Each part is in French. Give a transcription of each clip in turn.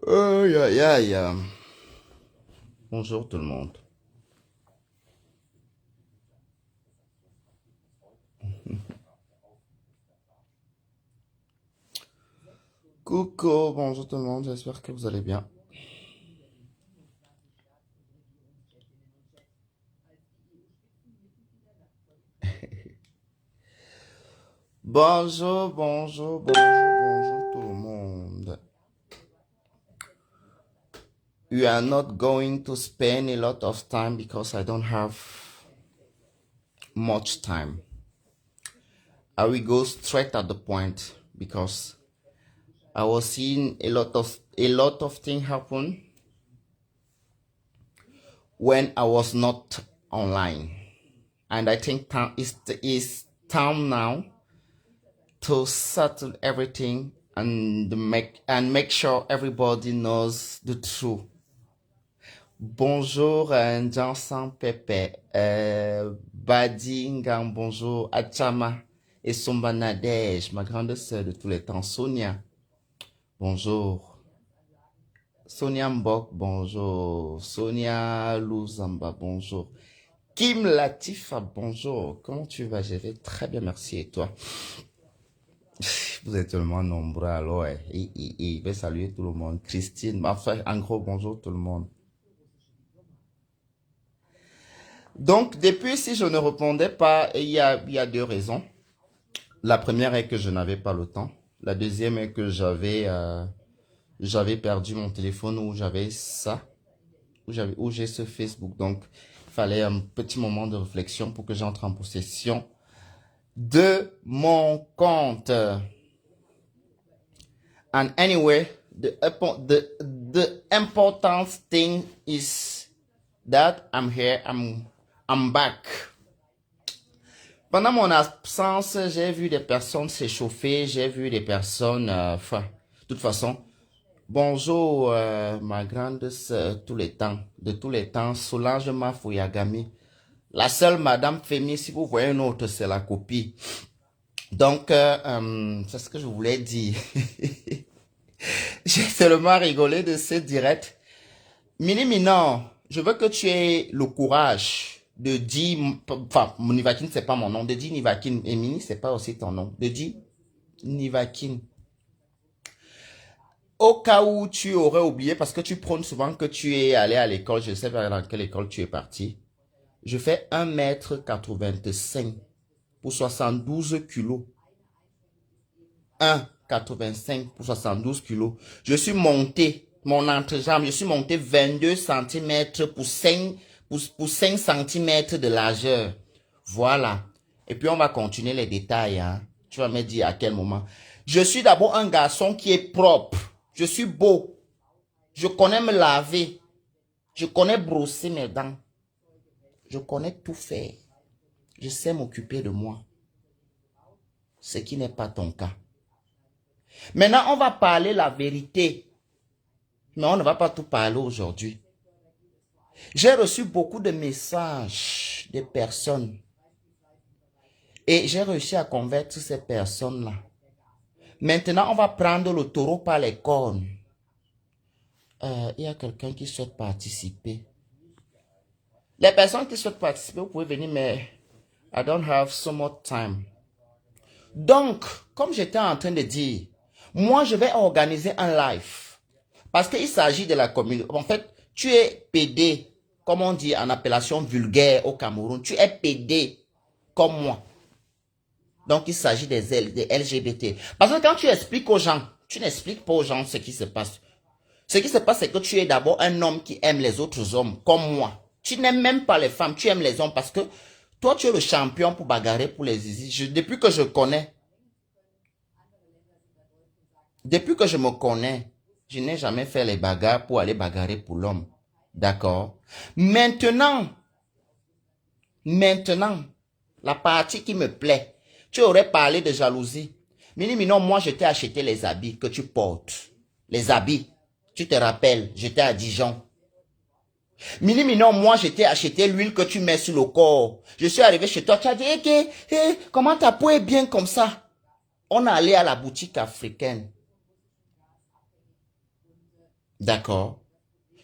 Aïe, aïe, aïe. Bonjour tout le monde. Coucou, bonjour tout le monde, j'espère que vous allez bien. Bonjour, bonjour, bonjour, bonjour tout le monde. We are not going to spend a lot of time because I don't have much time. I will go straight at the point because I was seeing a lot of things happen when I was not online. And I think time is time now to settle everything and make sure everybody knows the truth. Bonjour Johnson Pepe, Badi Ngam, bonjour Achama et Somba Nadej, ma grande sœur de tous les temps, Sonia, bonjour. Sonia Mbok, bonjour. Sonia Luzamba, bonjour. Kim Latifa, bonjour. Comment tu vas? Je vais très bien, merci. Et toi? Vous êtes tellement nombreux, alors, je vais saluer tout le monde. Christine, enfin, en gros, bonjour tout le monde. Donc, depuis, si je ne répondais pas, il y a deux raisons. La première est que je n'avais pas le temps. La deuxième est que j'avais perdu mon téléphone où j'avais ça, où j'ai ce Facebook. Donc, il fallait un petit moment de réflexion pour que j'entre en possession de mon compte. And anyway, the important thing is that I'm here, I'm back. Pendant mon absence, j'ai vu des personnes s'échauffer, j'ai vu des personnes, enfin, de toute façon, bonjour ma grande sœur de tous les temps, Solange Mafouyagami. La seule Madame Femi, si vous voyez une autre, c'est la copie. Donc, c'est ce que je voulais dire. J'ai tellement rigolé de ce direct. Mini Minon, je veux que tu aies le courage de dire, enfin, Nivakin, c'est pas mon nom, de dire Nivakin, et Mini, c'est pas aussi ton nom, de dire Nivakin. Au cas où tu aurais oublié, parce que tu prônes souvent que tu es allé à l'école, je sais pas dans quelle école tu es parti. Je fais 1,85 m pour 72 kilos. 1,85 pour 72 kilos. Je suis monté, mon entrejambe, je suis monté 22 cm pour 5 cm de largeur. Voilà. Et puis on va continuer les détails. Hein. Tu vas me dire à quel moment. Je suis d'abord un garçon qui est propre. Je suis beau. Je connais me laver. Je connais brosser mes dents. Je connais tout faire. Je sais m'occuper de moi. Ce qui n'est pas ton cas. Maintenant, on va parler la vérité. Mais on ne va pas tout parler aujourd'hui. J'ai reçu beaucoup de messages des personnes. Et j'ai réussi à convaincre ces personnes-là. Maintenant, on va prendre le taureau par les cornes. Il y a quelqu'un qui souhaite participer. Les personnes qui souhaitent participer, vous pouvez venir, mais I don't have so much time. Donc, comme j'étais en train de dire, moi, je vais organiser un live. Parce qu'il s'agit de la communauté. En fait, tu es PD, comme on dit en appellation vulgaire au Cameroun. Tu es PD, comme moi. Donc, il s'agit des LGBT. Parce que quand tu expliques aux gens, tu n'expliques pas aux gens ce qui se passe. Ce qui se passe, c'est que tu es d'abord un homme qui aime les autres hommes, comme moi. Tu n'aimes même pas les femmes, tu aimes les hommes parce que toi, tu es le champion pour bagarrer pour les zizi. Depuis que je me connais, je n'ai jamais fait les bagarres pour aller bagarrer pour l'homme. D'accord? Maintenant, la partie qui me plaît, tu aurais parlé de jalousie. Mini, moi, je t'ai acheté les habits que tu portes. Les habits. Tu te rappelles, j'étais à Dijon. Mini, moi, je t'ai acheté l'huile que tu mets sur le corps. Je suis arrivé chez toi, tu as dit, comment ta peau est bien comme ça? On est allé à la boutique africaine. D'accord?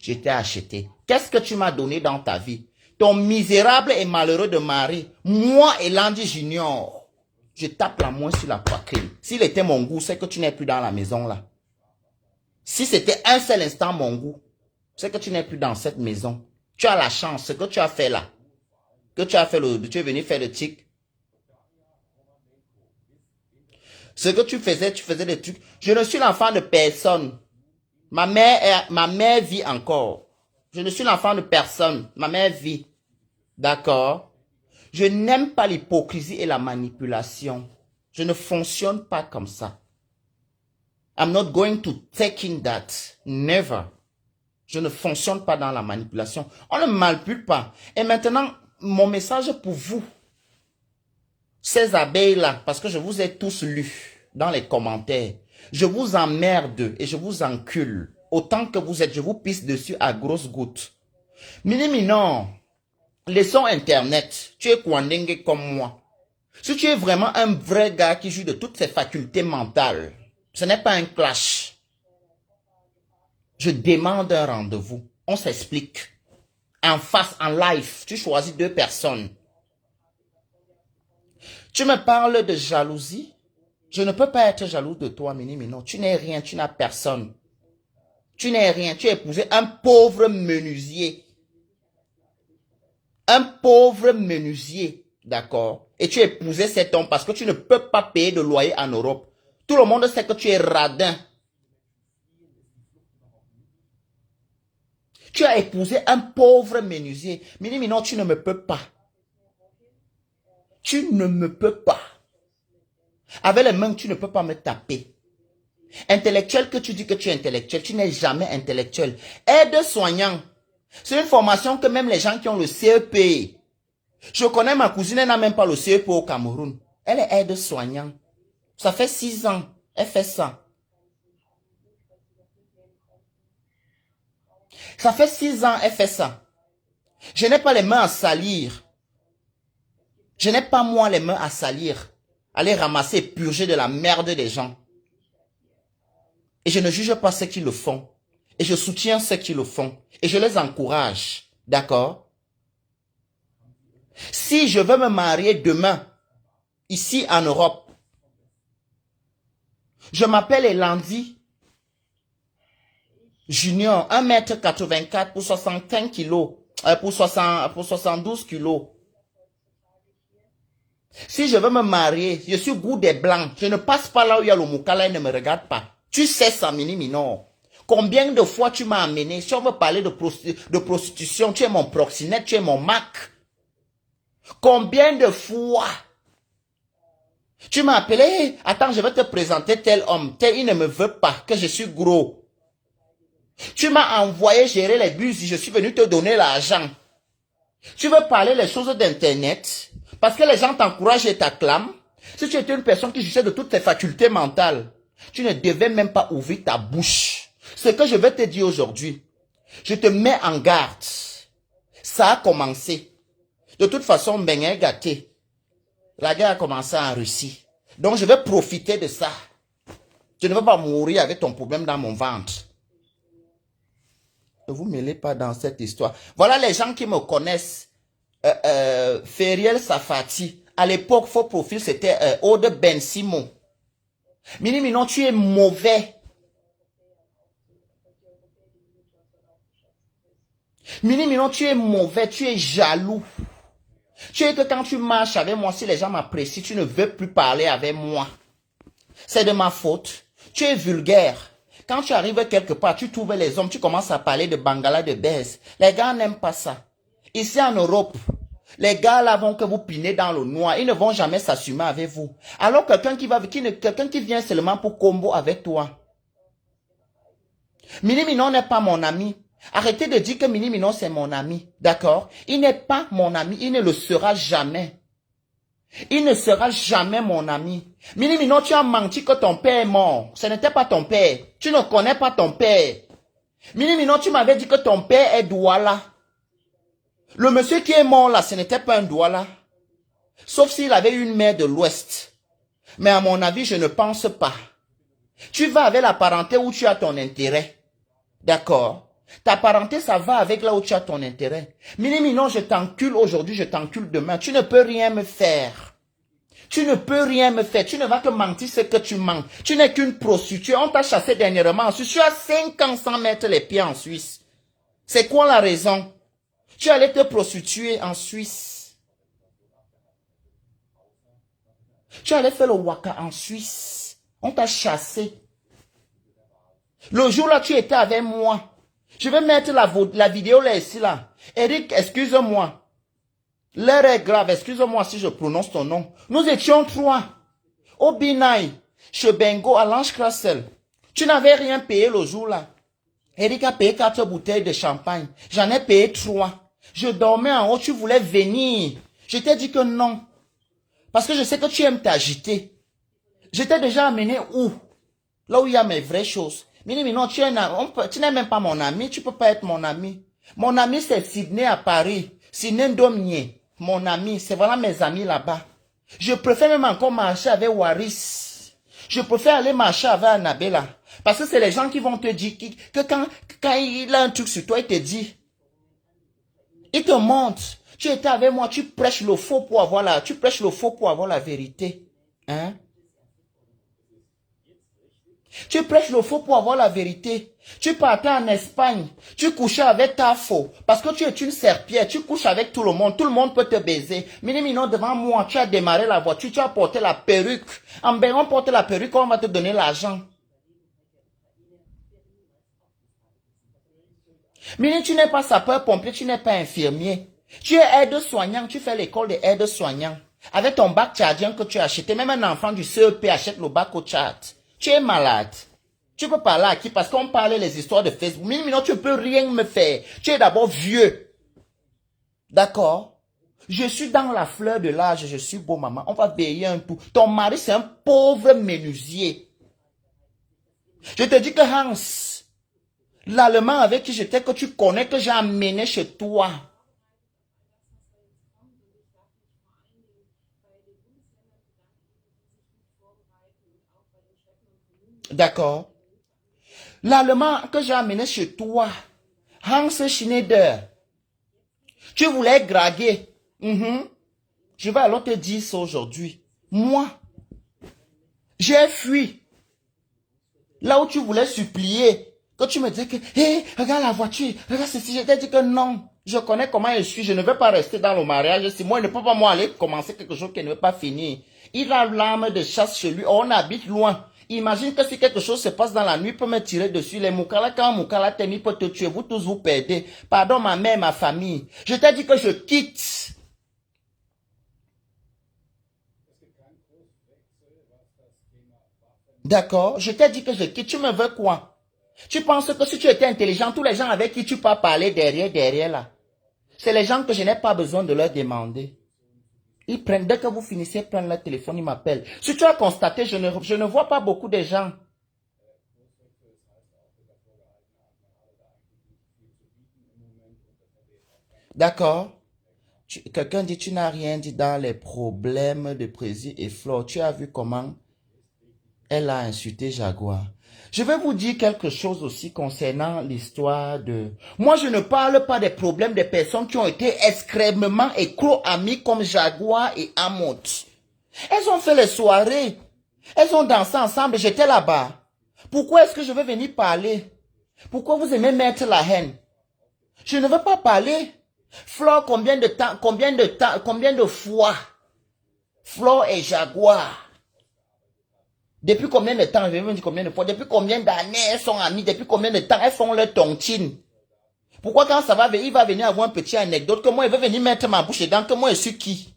Je t'ai acheté. Qu'est-ce que tu m'as donné dans ta vie? Ton misérable et malheureux de mari, moi et Landy Junior, je tape la main sur la poitrine. S'il était mon goût, c'est que tu n'es plus dans la maison là. Si c'était un seul instant mon goût, c'est que tu n'es plus dans cette maison. Tu as la chance, ce que tu as fait là, que tu as fait tu es venu faire le tic. Ce que tu faisais des trucs. Je ne suis l'enfant de personne. Ma mère vit encore. Je ne suis l'enfant de personne. Ma mère vit. D'accord? Je n'aime pas l'hypocrisie et la manipulation. Je ne fonctionne pas comme ça. I'm not going to take in that. Never. Je ne fonctionne pas dans la manipulation. On ne manipule pas. Et maintenant, mon message pour vous, ces abeilles-là, parce que je vous ai tous lus dans les commentaires. Je vous emmerde et je vous encule. Autant que vous êtes, je vous pisse dessus à grosses gouttes. Miniminon, laissons Internet. Tu es Kwandenge comme moi. Si tu es vraiment un vrai gars qui joue de toutes ses facultés mentales, ce n'est pas un clash. Je demande un rendez-vous. On s'explique. En face, en live, tu choisis deux personnes. Tu me parles de jalousie. Je ne peux pas être jaloux de toi, Miniminon. Tu n'es rien, tu n'as personne. Tu n'es rien, tu as épousé un pauvre menuisier. Un pauvre menuisier, d'accord? Et tu as épousé cet homme parce que tu ne peux pas payer de loyer en Europe. Tout le monde sait que tu es radin. Tu as épousé un pauvre menuisier. Miniminon, tu ne me peux pas. Tu ne me peux pas. Avec les mains, tu ne peux pas me taper. Intellectuel que tu dis que tu es intellectuel, tu n'es jamais intellectuel. Aide-soignant. C'est une formation que même les gens qui ont le CEP. Je connais ma cousine, elle n'a même pas le CEP au Cameroun. Elle est aide-soignant. Ça fait 6 ans. Elle fait ça. Ça fait 6 ans, elle fait ça. Je n'ai pas les mains à salir. Je n'ai pas moi les mains à salir. Aller ramasser et purger de la merde des gens. Et je ne juge pas ceux qui le font. Et je soutiens ceux qui le font. Et je les encourage. D'accord? Si je veux me marier demain, ici en Europe, je m'appelle Landy Junior, 1m84 pour 65 kilos, pour 72 kilos. Si je veux me marier, je suis goût des blancs. Je ne passe pas là où il y a le moukala et ne me regarde pas. Tu sais ça, Miniminon. Combien de fois tu m'as amené? Si on veut parler de prostitution, tu es mon proxénète, tu es mon Mac. Combien de fois tu m'as appelé? Hey, attends, je vais te présenter tel homme. Tel, il ne me veut pas, que je suis gros. Tu m'as envoyé gérer les bus, je suis venu te donner l'argent. Tu veux parler les choses d'Internet parce que les gens t'encouragent et t'acclament. Si tu étais une personne qui jouissait de toutes tes facultés mentales, tu ne devais même pas ouvrir ta bouche. Ce que je vais te dire aujourd'hui, je te mets en garde. Ça a commencé. De toute façon, ben est gâté. La guerre a commencé en Russie. Donc, je vais profiter de ça. Je ne veux pas mourir avec ton problème dans mon ventre. Ne vous mêlez pas dans cette histoire. Voilà les gens qui me connaissent. Feriel Safati. À l'époque, faux profil, c'était Aude Ben Simon. Miniminon, tu es mauvais. Miniminon, tu es mauvais, tu es jaloux. Tu es que quand tu marches avec moi, si les gens m'apprécient, tu ne veux plus parler avec moi. C'est de ma faute. Tu es vulgaire. Quand tu arrives quelque part, tu trouves les hommes, tu commences à parler de Bangala, de baise. Les gars n'aiment pas ça. Ici en Europe, les gars là vont que vous pinez dans le noir. Ils ne vont jamais s'assumer avec vous. Alors quelqu'un qui vient seulement pour combo avec toi. Miniminon n'est pas mon ami. Arrêtez de dire que Miniminon c'est mon ami. D'accord? Il n'est pas mon ami. Il ne le sera jamais. Il ne sera jamais mon ami. Miniminon, tu as menti que ton père est mort. Ce n'était pas ton père. Tu ne connais pas ton père. Miniminon, tu m'avais dit que ton père est Douala. Le monsieur qui est mort là, ce n'était pas un Douala. Sauf s'il avait une mère de l'Ouest. Mais à mon avis, je ne pense pas. Tu vas avec la parenté où tu as ton intérêt. D'accord? Ta parenté, ça va avec là où tu as ton intérêt. Minimi, non, je t'encule aujourd'hui, je t'encule demain. Tu ne peux rien me faire. Tu ne peux rien me faire. Tu ne vas que mentir ce que tu mens. Tu n'es qu'une prostituée. On t'a chassé dernièrement en Suisse. Tu as 5 ans sans mettre les pieds en Suisse. C'est quoi la raison? Tu allais te prostituer en Suisse. Tu allais faire le waka en Suisse. On t'a chassé. Le jour là, tu étais avec moi. Je vais mettre la vidéo là ici là. Eric, excuse-moi. L'heure est grave, excuse-moi si je prononce ton nom. Nous étions 3. Au Binay, chez Bengo, à l'Ange Crassel. Tu n'avais rien payé le jour là. Eric a payé 4 bouteilles de champagne. J'en ai payé 3. Je dormais en haut, tu voulais venir. Je t'ai dit que non. Parce que je sais que tu aimes t'agiter. Je t'ai déjà amené où? Là où il y a mes vraies choses. Mais non, tu n'es même pas mon ami, tu peux pas être mon ami. Mon ami c'est Sydney à Paris. Sydney Ndomie. Mon ami, c'est voilà mes amis là-bas. Je préfère même encore marcher avec Waris. Je préfère aller marcher avec Annabella. Parce que c'est les gens qui vont te dire que quand il a un truc sur toi, il te dit. Il te montre. Tu étais avec moi, tu prêches le faux pour avoir la vérité. Hein? Tu prêches le faux pour avoir la vérité. Tu partais en Espagne. Tu couchais avec ta faux. Parce que tu es une serpillère. Tu couches avec tout le monde. Tout le monde peut te baiser. Minimum devant moi, tu as démarré la voiture. Tu as porté la perruque. En Béron, porte la perruque, on va te donner l'argent. Minimum, tu n'es pas sapeur-pompier. Tu n'es pas infirmier. Tu es aide-soignant. Tu fais l'école des aides-soignants. Avec ton bac tchadien que tu as acheté. Même un enfant du CEP achète le bac au Tchad. Tu es malade. Tu peux parler à qui? Parce qu'on parlait les histoires de Facebook. Mais non, tu ne peux rien me faire. Tu es d'abord vieux. D'accord? Je suis dans la fleur de l'âge. Je suis beau, maman. On va veiller un tout. Ton mari, c'est un pauvre menuisier. Je te dis que Hans, l'Allemand avec qui j'étais, que tu connais, que j'ai amené chez toi. D'accord? L'Allemand que j'ai amené chez toi, Hans Schneider, tu voulais draguer. Je vais alors te dire ça aujourd'hui. Moi, j'ai fui. Là où tu voulais supplier, que tu me disais que, hé, regarde la voiture, regarde ceci, je t'ai dit que non. Je connais comment je suis, je ne veux pas rester dans le mariage. Si moi, il ne peut pas moi aller commencer quelque chose qui ne veut pas finir. Il a l'arme de chasse chez lui, on habite loin. Imagine que si quelque chose se passe dans la nuit, il peut me tirer dessus. Les Moukala, quand Moukala t'aime, il peut te tuer. Vous tous vous perdez. Pardon, ma mère, ma famille. Je t'ai dit que je quitte. D'accord? Je t'ai dit que je quitte. Tu me veux quoi? Tu penses que si tu étais intelligent, tous les gens avec qui tu peux parler derrière là, c'est les gens que je n'ai pas besoin de leur demander. Ils prennent, dès que vous finissez, prennent leur téléphone, ils m'appellent. Si tu as constaté, je ne vois pas beaucoup de gens. D'accord? Quelqu'un dit, tu n'as rien dit dans les problèmes de Prési et Flore. Tu as vu comment elle a insulté Jaguar. Je vais vous dire quelque chose aussi concernant l'histoire de... Moi, je ne parle pas des problèmes des personnes qui ont été extrêmement écro-amies comme Jaguar et Amont. Elles ont fait les soirées. Elles ont dansé ensemble. J'étais là-bas. Pourquoi est-ce que je vais venir parler? Pourquoi vous aimez mettre la haine? Je ne veux pas parler. Flore, combien de fois? Flore et Jaguar. Depuis combien de temps, je vais vous dire combien de fois, depuis combien d'années elles sont amies, depuis combien de temps elles font leur tontine. Pourquoi quand ça va venir, il va venir avoir un petit anecdote, que moi il veut venir mettre ma bouche dedans, que moi je suis qui?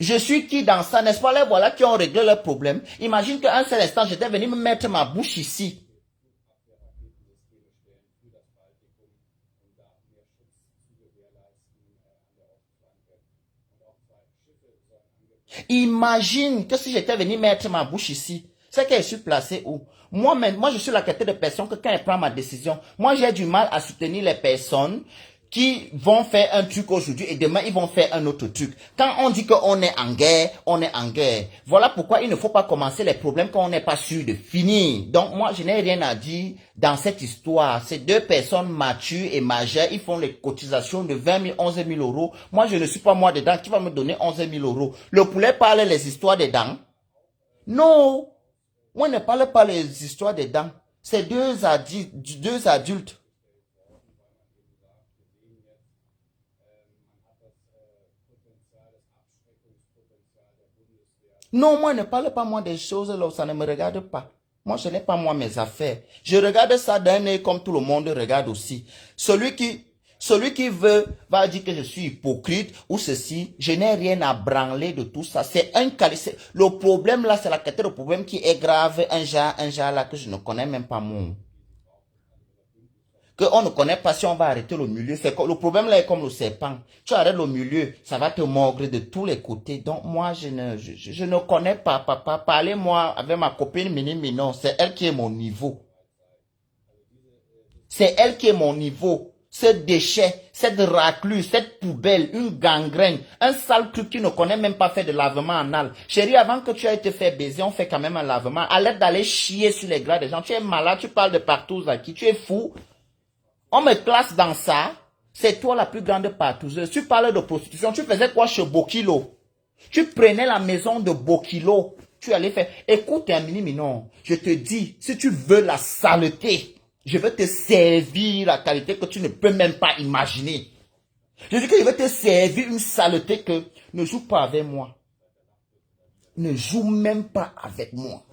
Je suis qui dans ça, n'est-ce pas? Les voilà qui ont réglé leur problème. Imagine qu'un seul instant, j'étais venu me mettre ma bouche ici. Imagine que si j'étais venu mettre ma bouche ici, c'est que je suis placé où? Moi, je suis la qualité de personne que quand elle prend ma décision, moi j'ai du mal à soutenir les personnes qui vont faire un truc aujourd'hui et demain ils vont faire un autre truc. Quand on dit qu'on est en guerre, on est en guerre. Voilà pourquoi il ne faut pas commencer les problèmes quand on n'est pas sûr de finir. Donc moi, je n'ai rien à dire dans cette histoire. Ces deux personnes matures et majeures, ils font les cotisations de 20 000, 11 000 euros. Moi, je ne suis pas moi dedans. Qui va me donner 11 000 euros? Le poulet parle les histoires des dents? Non. Moi, ne parle pas les histoires des dents. C'est deux adultes. Non, moi, ne parle pas moi des choses là, ça ne me regarde pas. Moi, je n'ai pas moi mes affaires. Je regarde ça d'un œil comme tout le monde regarde aussi. Celui qui veut va dire que je suis hypocrite ou ceci. Je n'ai rien à branler de tout ça. C'est un le problème là, c'est la qualité de problème qui est grave. Un genre là que je ne connais même pas moi. Qu'on ne connaît pas si on va arrêter le milieu. Le problème là est comme le serpent. Tu arrêtes le milieu, ça va te mordre de tous les côtés. Donc moi, je ne connais pas, papa. Parlez-moi avec ma copine Mini Minon. C'est elle qui est mon niveau. C'est elle qui est mon niveau. Ce déchet, cette raclure, cette poubelle, une gangrène, un sale truc qui ne connaît même pas faire de lavement anal. Chérie, avant que tu aies été fait baiser, on fait quand même un lavement. Arrête d'aller chier sur les gras des gens. Tu es malade, tu parles de partout à qui. Tu es fou. On me classe dans ça. C'est toi la plus grande partouzeuse. Tu parles de prostitution. Tu faisais quoi chez Bokilo? Tu prenais la maison de Bokilo. Tu allais faire. Écoute, un mini minon. Je te dis, si tu veux la saleté, je vais te servir la qualité que tu ne peux même pas imaginer. Je dis que je vais te servir une saleté que ne joue pas avec moi. Ne joue même pas avec moi.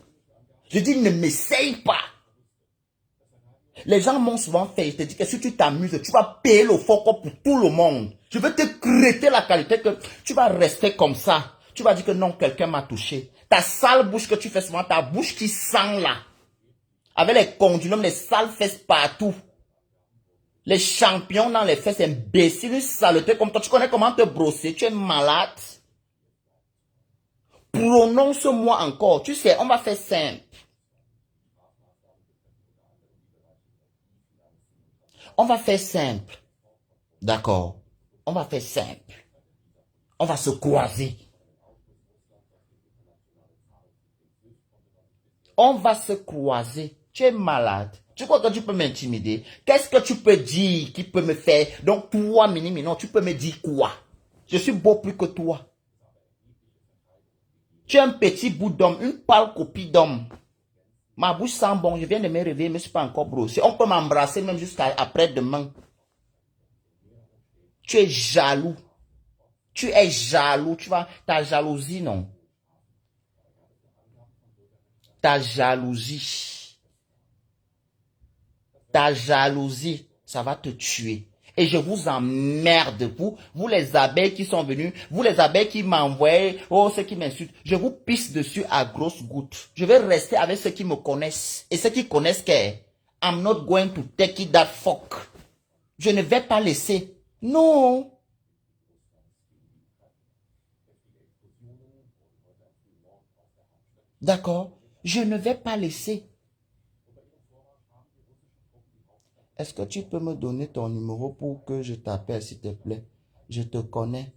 Je dis, ne m'essaye pas. Les gens m'ont souvent fait, je te dis que si tu t'amuses, tu vas payer le foco pour tout le monde. Je vais te créer la qualité que tu vas rester comme ça. Tu vas dire que non, quelqu'un m'a touché. Ta sale bouche que tu fais souvent, ta bouche qui sent là. Avec les condoms, les sales fesses partout. Les champions dans les fesses, imbéciles, une saleté comme toi. Tu connais comment te brosser, tu es malade. Prononce-moi encore. Tu sais, on va faire simple. On va faire simple. D'accord. On va faire simple. On va se croiser. On va se croiser. Tu es malade. Tu crois que tu peux m'intimider? Qu'est-ce que tu peux dire qui peut me faire? Donc, toi, Mini Minon, tu peux me dire quoi? Je suis beau plus que toi. Tu es un petit bout d'homme, une pâle copie d'homme. Ma bouche sent bon, je viens de me réveiller, mais je ne suis pas encore brossé. On peut m'embrasser même jusqu'à après-demain. Tu es jaloux. Tu es jaloux. Tu vois, ta jalousie, non. Ta jalousie. Ta jalousie, ça va te tuer. Et je vous emmerde, vous les abeilles qui sont venus, vous les abeilles qui m'envoient, oh, ceux qui m'insultent, je vous pisse dessus à grosses gouttes. Je vais rester avec ceux qui me connaissent. Et ceux qui connaissent que I'm not going to take it that fuck. Je ne vais pas laisser. Non. D'accord? Je ne vais pas laisser. Est-ce que tu peux me donner ton numéro pour que je t'appelle, s'il te plaît? Je te connais.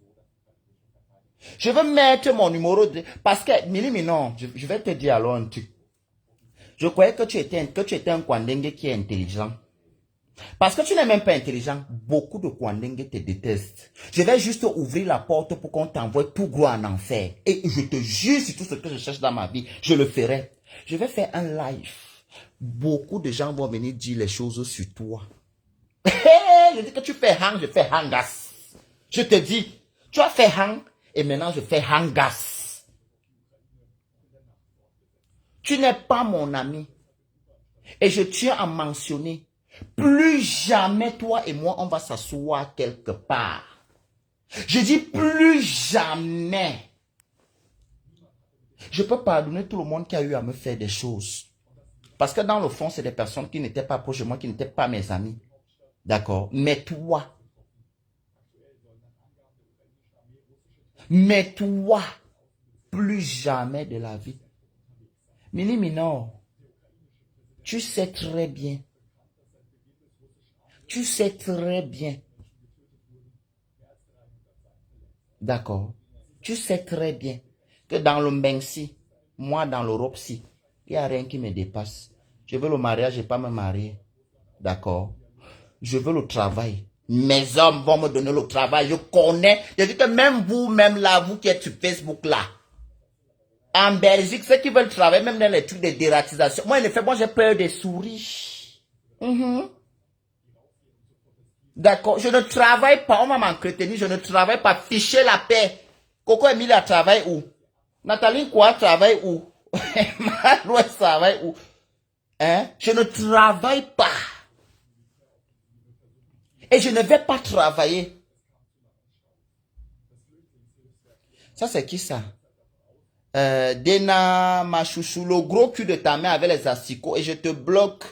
Je veux mettre mon numéro parce que, Mili, non, je vais te dire alors un truc. Je croyais que tu étais un Kwandengue qui est intelligent. Parce que tu n'es même pas intelligent. Beaucoup de Kwandengue te détestent. Je vais juste ouvrir la porte pour qu'on t'envoie tout gros en enfer. Et je te jure sur tout ce que je cherche dans ma vie, je le ferai. Je vais faire un live. Beaucoup de gens vont venir dire les choses sur toi. Je dis que tu fais hang, je fais hangas. Je te dis, tu as fait hang et maintenant je fais hangas. Tu n'es pas mon ami. Et je tiens à mentionner, plus jamais toi et moi on va s'asseoir quelque part. Je dis plus jamais. Je peux pardonner tout le monde qui a eu à me faire des choses. Parce que dans le fond, c'est des personnes qui n'étaient pas proches de moi, qui n'étaient pas mes amis. D'accord? Mais toi, plus jamais de la vie. Mini Minor, tu sais très bien. Tu sais très bien D'accord. Tu sais très bien que dans le Mbensi, moi dans l'Europe, si, il n'y a rien qui me dépasse. Je veux le mariage et pas me marier. D'accord. Je veux le travail. Mes hommes vont me donner le travail. Je connais. Je dis que même vous, même là, vous qui êtes sur Facebook là, en Belgique, ceux qui veulent travailler, même dans les trucs de dératisation. Moi, en effet, moi j'ai peur des souris. Mhm. D'accord. Je ne travaille pas. On va m'entretenir. Je ne travaille pas. Fichez la paix. Coco Emilia travaille où? Nathalie quoi travaille où? Maloué travaille où? Hein? Je ne travaille pas. Et je ne vais pas travailler. Ça, c'est qui ça? Dena, ma chouchou, le gros cul de ta mère avec les asticots et je te bloque.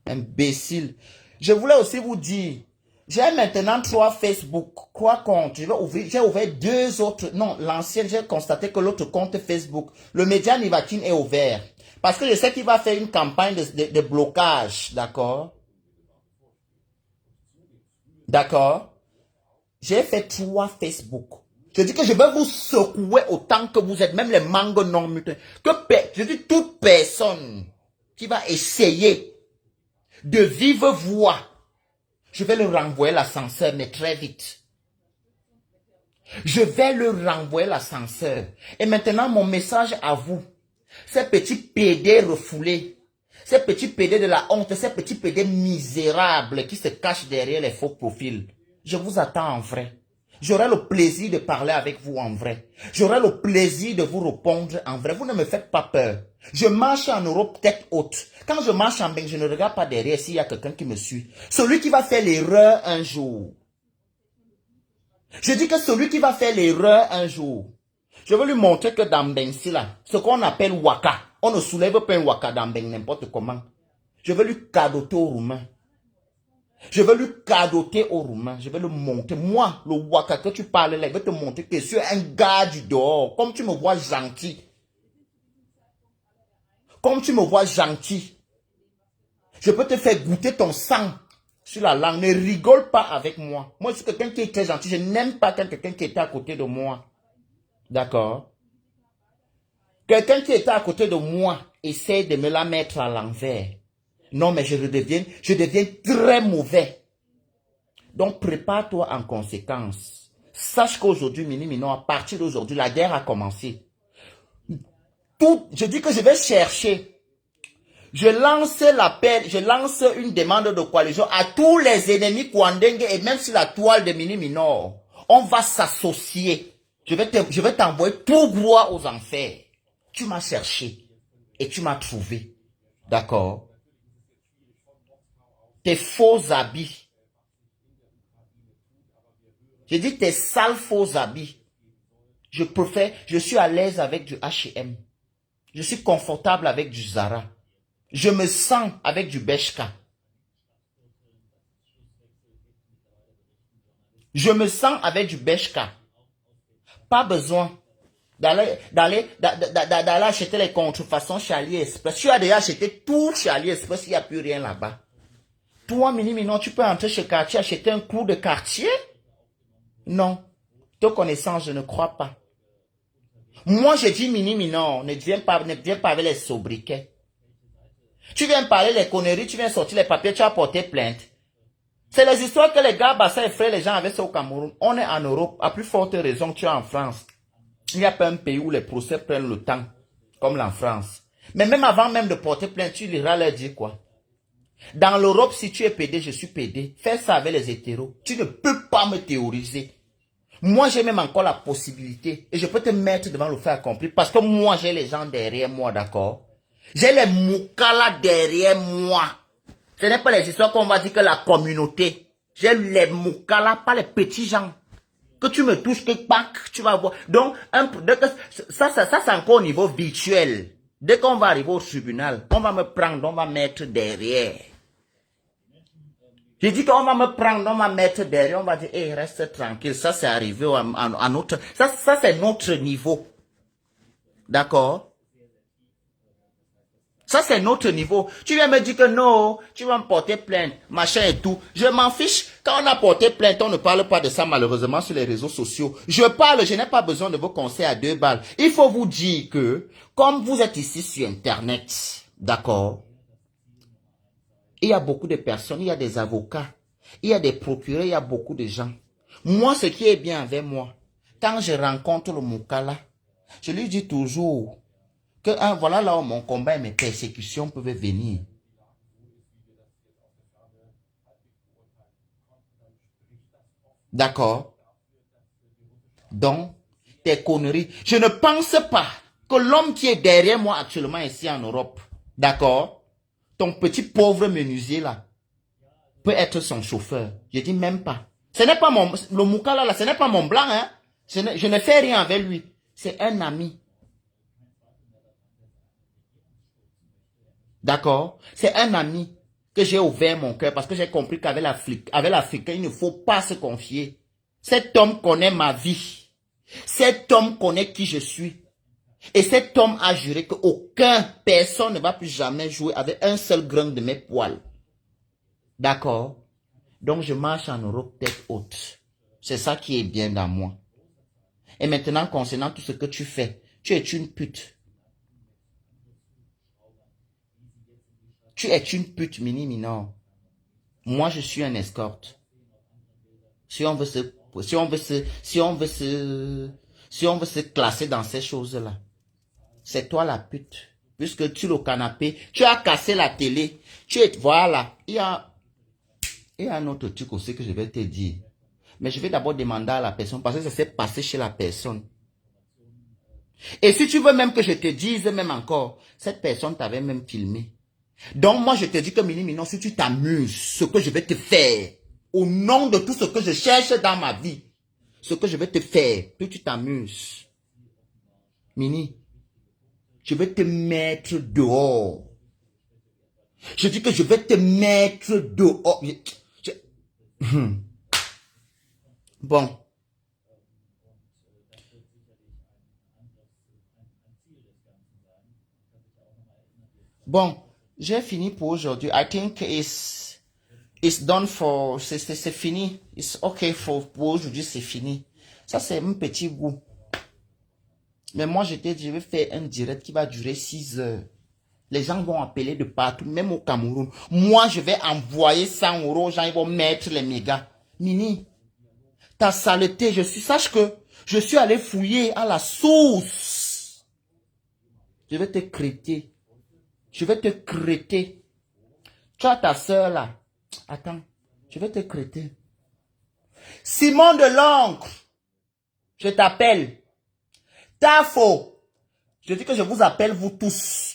Imbécile. Je voulais aussi vous dire, j'ai maintenant 3 Facebook, 3 comptes. J'ai ouvert 2 autres. Non, l'ancien, j'ai constaté que l'autre compte Facebook, le média Nivatine est ouvert. Parce que je sais qu'il va faire une campagne de blocage. D'accord? D'accord? J'ai fait 3 Facebook. Je dis que je vais vous secouer autant que vous êtes, même les mangues non mutants. Je dis toute personne qui va essayer de vive voix, je vais le renvoyer l'ascenseur, mais très vite. Je vais le renvoyer l'ascenseur. Et maintenant, mon message à vous, ces petits PD refoulés, ces petits PD de la honte, ces petits PD misérables qui se cachent derrière les faux profils, je vous attends en vrai. J'aurai le plaisir de parler avec vous en vrai. J'aurai le plaisir de vous répondre en vrai. Vous ne me faites pas peur. Je marche en Europe tête haute. Quand je marche en Belgique, je ne regarde pas derrière s'il y a quelqu'un qui me suit. Celui qui va faire l'erreur un jour. Je dis que celui qui va faire l'erreur un jour. Je vais lui montrer que dans Bensi là, ce qu'on appelle Waka, on ne soulève pas un Waka dans Ben n'importe comment. Je vais lui cadoter aux Roumains. Je vais lui cadoter aux Roumains. Je vais le montrer. Moi, le Waka que tu parles là, je vais te montrer que je suis un gars du dehors. Comme tu me vois gentil. Comme tu me vois gentil. Je peux te faire goûter ton sang sur la langue. Ne rigole pas avec moi. Moi, je suis quelqu'un qui est très gentil. Je n'aime pas quelqu'un qui est à côté de moi. D'accord? Quelqu'un qui était à côté de moi essaie de me la mettre à l'envers. Non, mais je deviens très mauvais. Donc, prépare-toi en conséquence. Sache qu'aujourd'hui, Mini Minon, à partir d'aujourd'hui, la guerre a commencé. Je dis que je vais chercher. Je lance l'appel, je lance une demande de coalition à tous les ennemis Kwandengue et même sur la toile de Mini Minon. On va s'associer. Je vais t'envoyer tout droit aux enfers. Tu m'as cherché et tu m'as trouvé. D'accord? Tes faux habits. Je dis tes sales faux habits. Je suis à l'aise avec du H&M. Je suis confortable avec du Zara. Je me sens avec du Bershka. Je me sens avec du Bershka. Pas besoin d'aller acheter les contrefaçons chez AliExpress. Tu as déjà acheté tout chez AliExpress, il n'y a plus rien là-bas. Toi, Mini Minon, tu peux entrer chez Cartier, acheter un coup de Cartier? Non. Te connaissant, je ne crois pas. Moi, je dis Mini Minon, ne viens pas avec les sobriquets. Tu viens parler les conneries, tu viens sortir les papiers, tu as porté plainte. C'est les histoires que les gars, Bassa et frères, les gens avaient ça au Cameroun. On est en Europe, à plus forte raison que tu es en France. Il n'y a pas un pays où les procès prennent le temps, comme la France. Mais même avant même de porter plainte, tu liras leur dire quoi? Dans l'Europe, si tu es PD, je suis PD. Fais ça avec les hétéros. Tu ne peux pas me théoriser. Moi, j'ai même encore la possibilité. Et je peux te mettre devant le fait accompli. Parce que moi, j'ai les gens derrière moi, d'accord? J'ai les moukala derrière moi. Ce n'est pas les histoires qu'on va dire que la communauté. J'ai les moukala, pas les petits gens. Que tu me touches quelque part, tu vas voir. Donc, ça c'est encore au niveau virtuel. Dès qu'on va arriver au tribunal, on va me prendre, on va mettre derrière. J'ai dit qu'on va me prendre, on va mettre derrière, on va dire, hey, reste tranquille, ça c'est arrivé à notre, ça c'est notre niveau. D'accord? Ça, c'est notre niveau. Tu viens me dire que non, tu vas me porter plainte, machin et tout. Je m'en fiche. Quand on a porté plainte, on ne parle pas de ça malheureusement sur les réseaux sociaux. Je n'ai pas besoin de vos conseils à 2 balles. Il faut vous dire que, comme vous êtes ici sur Internet, d'accord, il y a beaucoup de personnes, il y a des avocats, il y a des procureurs, il y a beaucoup de gens. Moi, ce qui est bien avec moi, quand je rencontre le Moukala, je lui dis toujours que voilà là où mon combat et mes persécutions peuvent venir. D'accord? Donc, tes conneries. Je ne pense pas que l'homme qui est derrière moi actuellement ici en Europe, d'accord? Ton petit pauvre menuisier là, peut être son chauffeur. Je dis même pas. Ce n'est pas mon, le Moukala là, ce n'est pas mon blanc, hein. Je ne fais rien avec lui. C'est un ami. D'accord? C'est un ami que j'ai ouvert mon cœur parce que j'ai compris qu'avec l'Africain, il ne faut pas se confier. Cet homme connaît ma vie. Cet homme connaît qui je suis. Et cet homme a juré personne ne va plus jamais jouer avec un seul grain de mes poils. D'accord? Donc je marche en Europe tête haute. C'est ça qui est bien dans moi. Et maintenant, concernant tout ce que tu fais, tu es une pute. Tu es une pute, Mini Minor. Moi, je suis un escorte. Si on veut se classer dans ces choses-là, c'est toi la pute. Puisque tu le canapé, tu as cassé la télé. Voilà. Il y a un autre truc aussi que je vais te dire. Mais je vais d'abord demander à la personne parce que ça s'est passé chez la personne. Et si tu veux même que je te dise même encore, cette personne t'avait même filmé. Donc moi je te dis que Mini Minon, si tu t'amuses, ce que je vais te faire, au nom de tout ce que je cherche dans ma vie, ce que je vais te faire, que tu t'amuses. Mini, je vais te mettre dehors. Je dis que je vais te mettre dehors. Bon. Bon, j'ai fini pour aujourd'hui. I think it's done for... C'est fini. It's okay pour aujourd'hui, c'est fini. Ça, c'est un petit goût. Mais moi, je t'ai dit, je vais faire un direct qui va durer 6 heures. Les gens vont appeler de partout, même au Cameroun. Moi, je vais envoyer 100 € aux gens, ils vont mettre les mégas. Mini, ta saleté, sache que je suis allé fouiller à la source. Je vais te crêter. Je vais te crêter. Tu as ta soeur là. Attends, je vais te crêter. Simon de l'Ancre, je t'appelle. Tafo, je dis que je vous appelle vous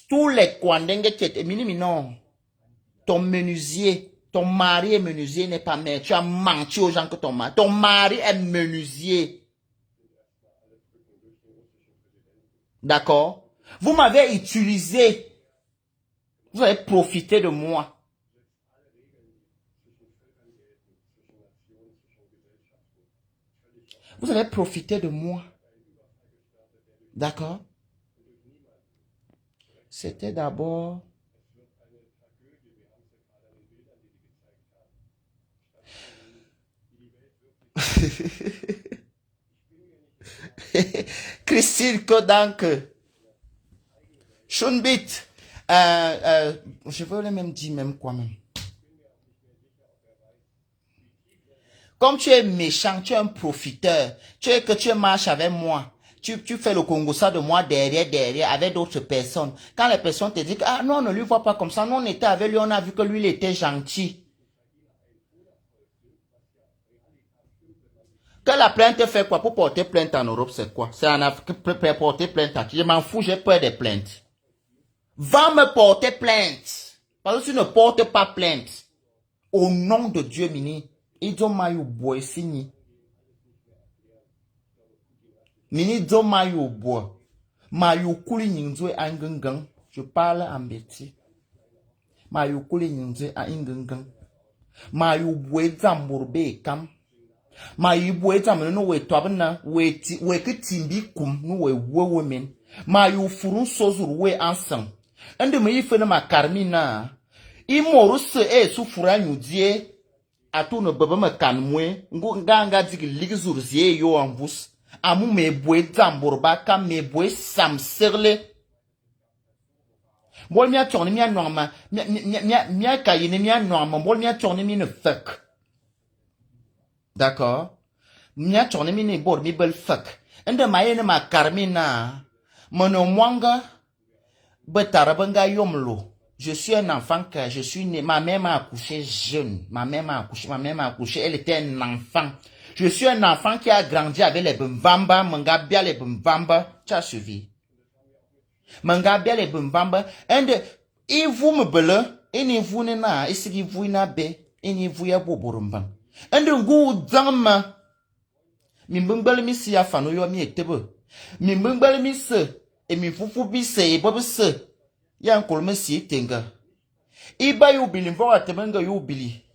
tous les Kwandengue qui étaient Mini Minon. Ton menuisier, ton mari est menuisier, n'est pas mère. Tu as menti aux gens que ton mari est menuisier. D'accord? Vous m'avez utilisé. Vous avez profité de moi. Vous avez profité de moi. D'accord? C'était d'abord... Christine Kodanke. Shunbit. Je veux le même dire même quoi même. Comme tu es méchant, tu es un profiteur, tu marches avec moi, tu fais le Congo-ça de moi derrière, avec d'autres personnes. Quand les personnes te disent, ah non, on ne lui voit pas comme ça, nous on était avec lui, on a vu que lui il était gentil. Que la plainte fait quoi? Pour porter plainte en Europe, c'est quoi? C'est en Afrique pour porter plainte à qui? Je m'en fous, j'ai peur des plaintes. Va me porter plainte. Parce que tu ne portes pas plainte. Au nom de Dieu, Mini. Idzo mayu boy signi. Mini do mayu boy. Mayu kuli nyingzwe angengang. Je parle en bêtis. Mayu kuli nyingzwe angengang. Mayu boy zamburbe kam. Mayu boy zamburbe no we twabna we kitimbi kum no we women. Mayu furun sozur we ansang. Un de mes frères ma carmina. Il morus et souffra nous dit. A tout ne bebe me kanmwe. Nganga dit que l'ixurzie yo en vous. Amu me boue tambourba kam me boue sam serle. Bol mia tourne mia norma. Mia kayine mia norma. Bol mia tourne mi ne fuck. D'accord? Mia tourne mi ne bol mi bel fuck. Ende maye ma carmina. Mono mwanga. Betarabenga yomlo. Je suis un enfant que je suis né. Ma mère m'a accouché jeune. Ma mère m'a accouché. Elle était un enfant. Je suis un enfant qui a grandi avec les bumvamba. Mangabia les bumvamba. Tu as suivi. Mangabia les bumvamba. Et vous me bele. Et ni vous n'ena. Et si vous n'a be. Et ni vous ya boborumba. Et de goût d'âme. Mimbele mi si ya fano yo mi etebe. Mimbele mi se. Et mi fufu bi se. Et bobo se. Yan kolme si tenga. Iba yu bili mvo atemenga yu bili.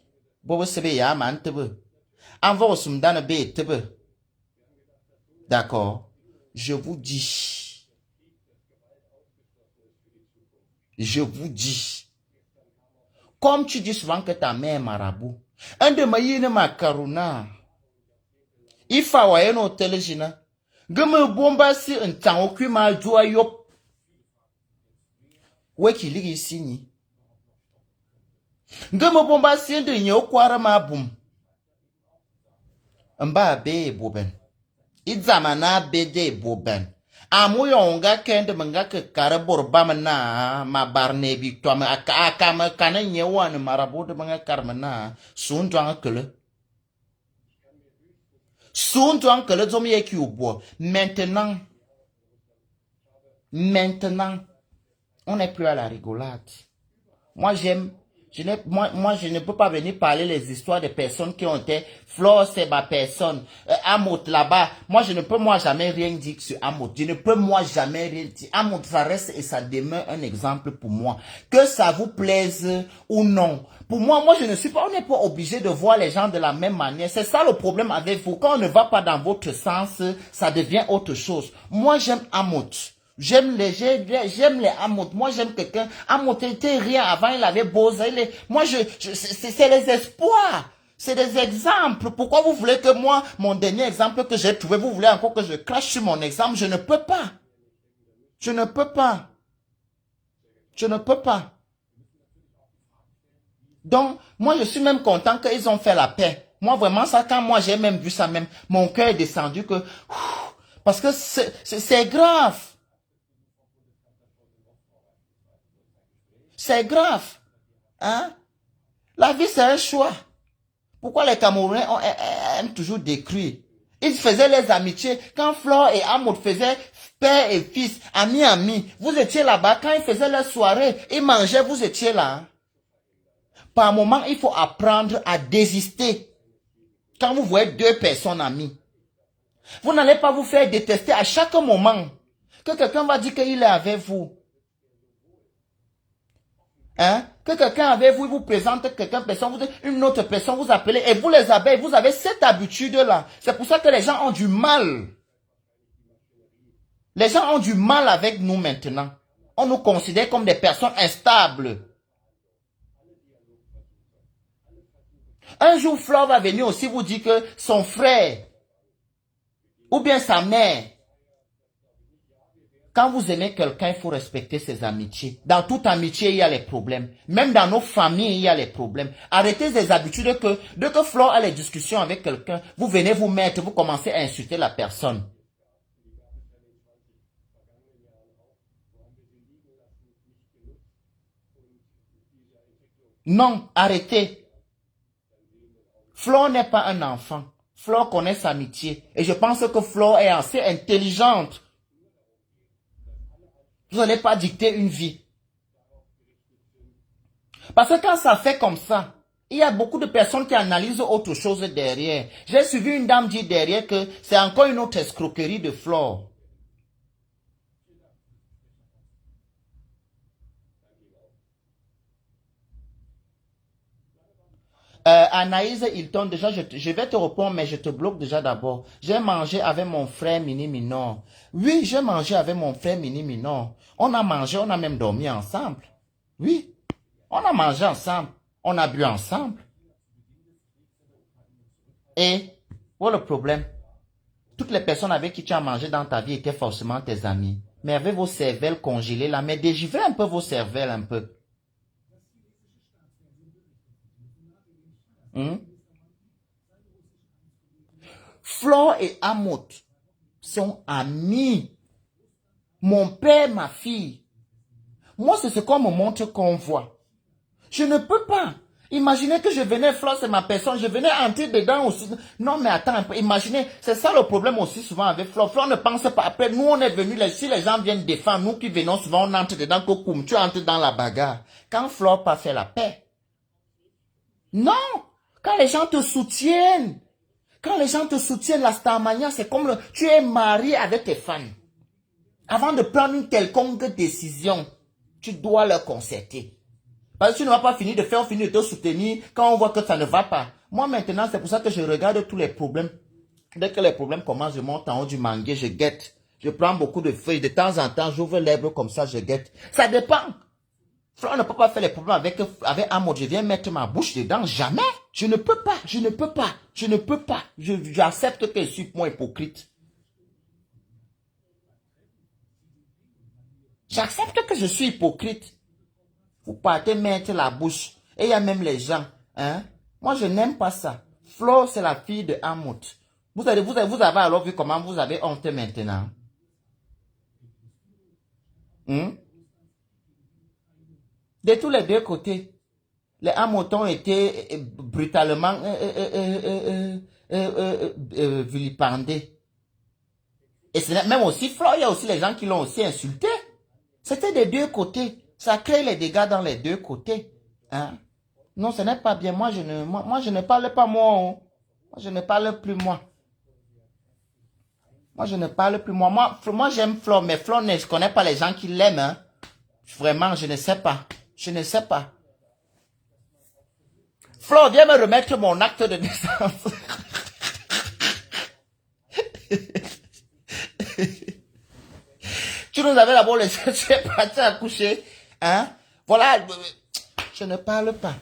Bobo sebe ya man tebe. Envo sumdana be tebe. D'accord. Je vous dis. Je vous dis. Comme tu dis souvent que ta mère est marabout. Un de ma yine makaruna. Ifa wa yeno telejina. Geme bomba si un temps oku ma joa yop. Weki ligi sini. Ngeme bomba si de nye okwara ma boom. Mba be boben. Idzamana bede boben. Amuyo onga kende menga ke kare borba na ma barne bi to ma aka ma kana nyewan marabo de menga karmana sun twanga kele. Sun twanga kele zomi eki ubo. Maintenant, on n'est plus à la rigolade. Moi, je ne peux pas venir parler les histoires de personnes qui ont été, Flore, c'est ma personne, Amout là-bas. Moi, je ne peux, jamais rien dire sur Amout. Je ne peux, jamais rien dire. Amout, ça reste et ça demeure un exemple pour moi. Que ça vous plaise ou non. Pour moi, je ne suis pas, on n'est pas obligé de voir les gens de la même manière. C'est ça le problème avec vous. Quand on ne va pas dans votre sens, ça devient autre chose. Moi, j'aime Amout. J'aime les amours. Moi, j'aime quelqu'un. Amout était rien avant, il avait beau. Moi, c'est les espoirs. C'est des exemples. Pourquoi vous voulez que moi, mon dernier exemple que j'ai trouvé, vous voulez encore que je crache sur mon exemple? Je ne peux pas. Je ne peux pas. Je ne peux pas. Donc, moi, je suis même content qu'ils ont fait la paix. Moi, vraiment, ça, quand moi, j'ai même vu ça même, mon cœur est descendu que, parce que c'est grave. C'est grave. Hein? La vie, c'est un choix. Pourquoi les Camerounais aiment toujours décrire? Ils faisaient les amitiés. Quand Flore et Amout faisaient père et fils, ami, vous étiez là-bas. Quand ils faisaient leur soirée, ils mangeaient, vous étiez là. Par moment, il faut apprendre à désister. Quand vous voyez deux personnes amies, vous n'allez pas vous faire détester à chaque moment. Que quelqu'un va dire qu'il est avec vous. Hein? Que quelqu'un avec vous, il vous présente quelqu'un, une autre personne, vous appelez, et vous les abeilles, vous avez cette habitude-là. C'est pour ça que les gens ont du mal. Les gens ont du mal avec nous maintenant. On nous considère comme des personnes instables. Un jour, Flore va venir aussi vous dire que son frère, ou bien sa mère, quand vous aimez quelqu'un, il faut respecter ses amitiés. Dans toute amitié, il y a les problèmes. Même dans nos familles, il y a les problèmes. Arrêtez ces habitudes que, dès que Flore a les discussions avec quelqu'un, vous venez vous mettre, vous commencez à insulter la personne. Non, arrêtez. Flore n'est pas un enfant. Flore connaît sa amitié. Et je pense que Flore est assez intelligente. Vous n'allez pas dicter une vie. Parce que quand ça fait comme ça, il y a beaucoup de personnes qui analysent autre chose derrière. J'ai suivi une dame dire derrière que c'est encore une autre escroquerie de Flore. Anaïs Hilton, déjà, je vais te répondre, mais je te bloque déjà d'abord. J'ai mangé avec mon frère Mini Minor. Oui, j'ai mangé avec mon frère Mini Minor. On a mangé, on a même dormi ensemble. Oui, on a mangé ensemble. On a bu ensemble. Et, voilà le problème. Toutes les personnes avec qui tu as mangé dans ta vie étaient forcément tes amis. Mais avec vos cervelles congelées là, mais dégivrez un peu vos cervelles un peu. Hmm? Flore et Amout sont amis. Mon père, ma fille. Moi, c'est ce qu'on me montre qu'on voit. Je ne peux pas. Imaginez que je venais, Flore, c'est ma personne, je venais entrer dedans aussi. Non, mais attends un peu, imaginez, c'est ça le problème aussi souvent avec Flore. Flore ne pense pas. Après, nous, on est venus, si les gens viennent défendre, nous qui venons souvent, on entre dedans, comme tu entres dans la bagarre. Quand Flore pas fait la paix. Non! Quand les gens te soutiennent, la Starmania, c'est comme tu es marié avec tes fans. Avant de prendre une quelconque décision, tu dois leur concerter. Parce que tu ne vas pas finir de faire, on finit de te soutenir quand on voit que ça ne va pas. Moi maintenant, c'est pour ça que je regarde tous les problèmes. Dès que les problèmes commencent, je monte en haut du manguier, je guette. Je prends beaucoup de feuilles. De temps en temps, j'ouvre l'herbe comme ça, je guette. Ça dépend. On ne peut pas faire les problèmes avec Amour. Je viens mettre ma bouche dedans. Jamais. Je ne peux pas. Je ne peux pas. Je ne peux pas. J'accepte que je suis moins hypocrite. J'accepte que je suis hypocrite. Vous partez mettre la bouche. Et il y a même les gens. Hein? Moi, je n'aime pas ça. Flo, c'est la fille de Amout. Vous avez alors vu comment vous avez honte maintenant. Hein? De tous les deux côtés. Les Amout ont été brutalement vilipendés. Et même aussi, Flo, il y a aussi les gens qui l'ont aussi insulté. C'était des deux côtés. Ça crée les dégâts dans les deux côtés. Hein? Non, ce n'est pas bien. Moi, je ne parle pas moi. Oh. Moi, je ne parle plus moi. Moi, je ne parle plus moi. Moi j'aime Flo, mais Flo, je ne connais pas les gens qui l'aiment. Hein. Vraiment, je ne sais pas. Je ne sais pas. Flo, viens me remettre mon acte de naissance. Tu nous avais d'abord laissé, tu es parti accoucher. Hein? Voilà, je ne parle pas.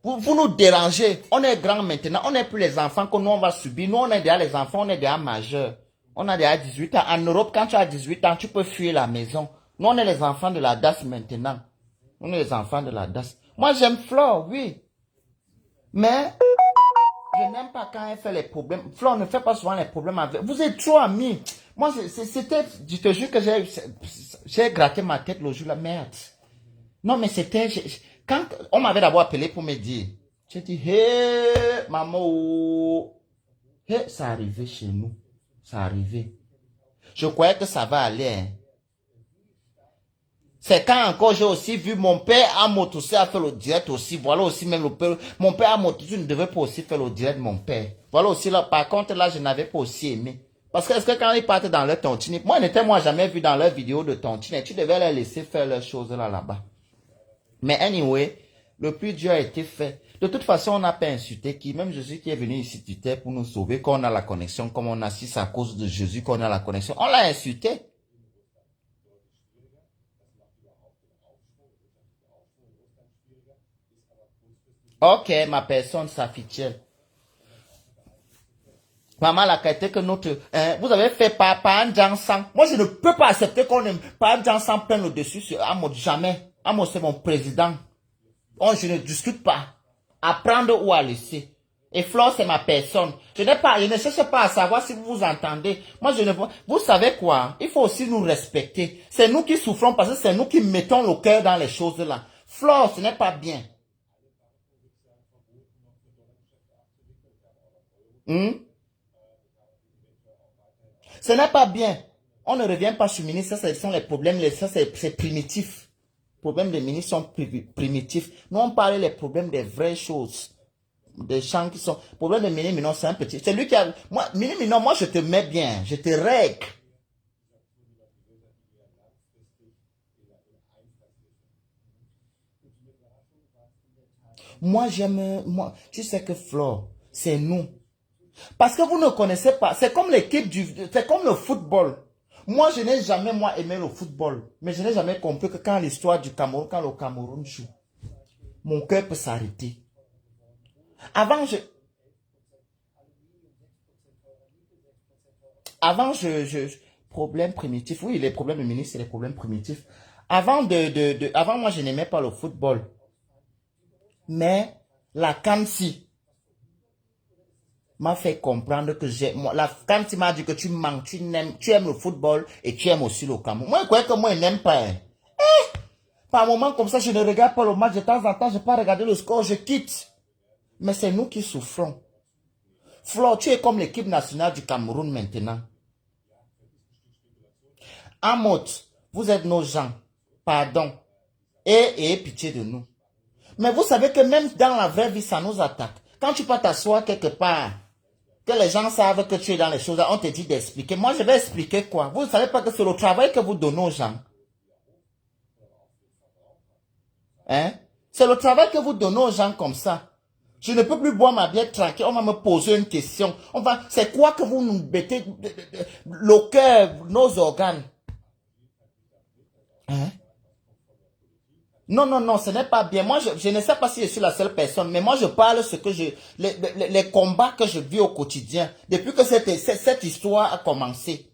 Vous nous dérangez. On est grands maintenant. On n'est plus les enfants que nous, on va subir. Nous, on est déjà les enfants, on est déjà majeurs. On a déjà 18 ans. En Europe, quand tu as 18 ans, tu peux fuir la maison. Nous, on est les enfants de la DAS maintenant. On est les enfants de la DAS. Moi, j'aime Flore, oui. Mais, je n'aime pas quand elle fait les problèmes. Flore ne fait pas souvent les problèmes avec. Vous êtes trop amis. Moi, c'était, je te jure que j'ai gratté ma tête le jour, la merde. Non, mais c'était, quand on m'avait d'abord appelé pour me dire, j'ai dit, hé, maman, oh. Hé, ça arrivait chez nous. Ça arrivait. Je croyais que ça va aller. Hein. C'est quand encore j'ai aussi vu mon père à aussi a fait le direct aussi. Voilà aussi même le père. Mon père à tu ne devais pas aussi faire le direct, mon père. Voilà aussi là. Par contre là, je n'avais pas aussi aimé. Parce que est-ce que quand ils partent dans leur tontine, moi moi jamais vu dans leur vidéo de tontine, tu devais les laisser faire leurs choses là-bas. Mais anyway, le plus dur a été fait. De toute façon, on n'a pas insulté qui. Même Jésus qui est venu ici du terre pour nous sauver, quand on a la connexion, comme on a si c'est à cause de Jésus qu'on a la connexion. On l'a insulté. Ok, ma personne, Safichel. Maman la qualité que notre... vous avez fait par un Jansan. Moi, je ne peux pas accepter qu'on aime par un Jansan prenne le dessus sur Amos. Jamais. Amos, c'est mon président. Oh, je ne discute pas. À prendre ou à laisser. Et Flore, c'est ma personne. Je ne cherche pas à savoir si vous vous entendez. Moi, je ne vois. Vous savez quoi? Il faut aussi nous respecter. C'est nous qui souffrons parce que c'est nous qui mettons le cœur dans les choses là. Flore, ce n'est pas bien. Hmm? Ce n'est pas bien. On ne revient pas sur le ministre. Ça, ce sont les problèmes. Ça, c'est primitif. Les problèmes des ministres sont primitifs. Nous, on parle des problèmes des vraies choses. Des gens qui sont... Le problème de Mini Minon, c'est un petit... C'est lui qui a... Moi, Mini Minon, moi, je te mets bien. Je te règle. Moi, j'aime, moi, tu sais que Flore, c'est nous. Parce que vous ne connaissez pas, c'est comme l'équipe c'est comme le football. Moi, je n'ai jamais, moi, aimé le football. Mais je n'ai jamais compris que quand l'histoire du Cameroun, quand le Cameroun joue, mon cœur peut s'arrêter. Avant, problème primitif. Oui, les problèmes de ministre, c'est les problèmes primitifs. Avant, moi, je n'aimais pas le football. Mais la Kansi m'a fait comprendre que la Kansi m'a dit que tu manques, tu aimes le football et tu aimes aussi le Cameroun. Moi, je croyais que moi, je n'aime pas. Hein. Par moment comme ça, je ne regarde pas le match. De temps en temps, je ne vais pas regarder le score, je quitte. Mais c'est nous qui souffrons. Flo, tu es comme l'équipe nationale du Cameroun maintenant. Amot, vous êtes nos gens. Pardon. Et pitié de nous. Mais vous savez que même dans la vraie vie, ça nous attaque. Quand tu peux t'asseoir quelque part, que les gens savent que tu es dans les choses, on te dit d'expliquer. Moi, je vais expliquer quoi? Vous ne savez pas que c'est le travail que vous donnez aux gens. Hein? C'est le travail que vous donnez aux gens comme ça. Je ne peux plus boire ma bière tranquille. On va me poser une question. C'est quoi que vous nous mettez le cœur, nos organes? Hein? Non, non, non, ce n'est pas bien. Moi, je ne sais pas si je suis la seule personne, mais moi, je parle ce que les combats que je vis au quotidien, depuis que cette histoire a commencé.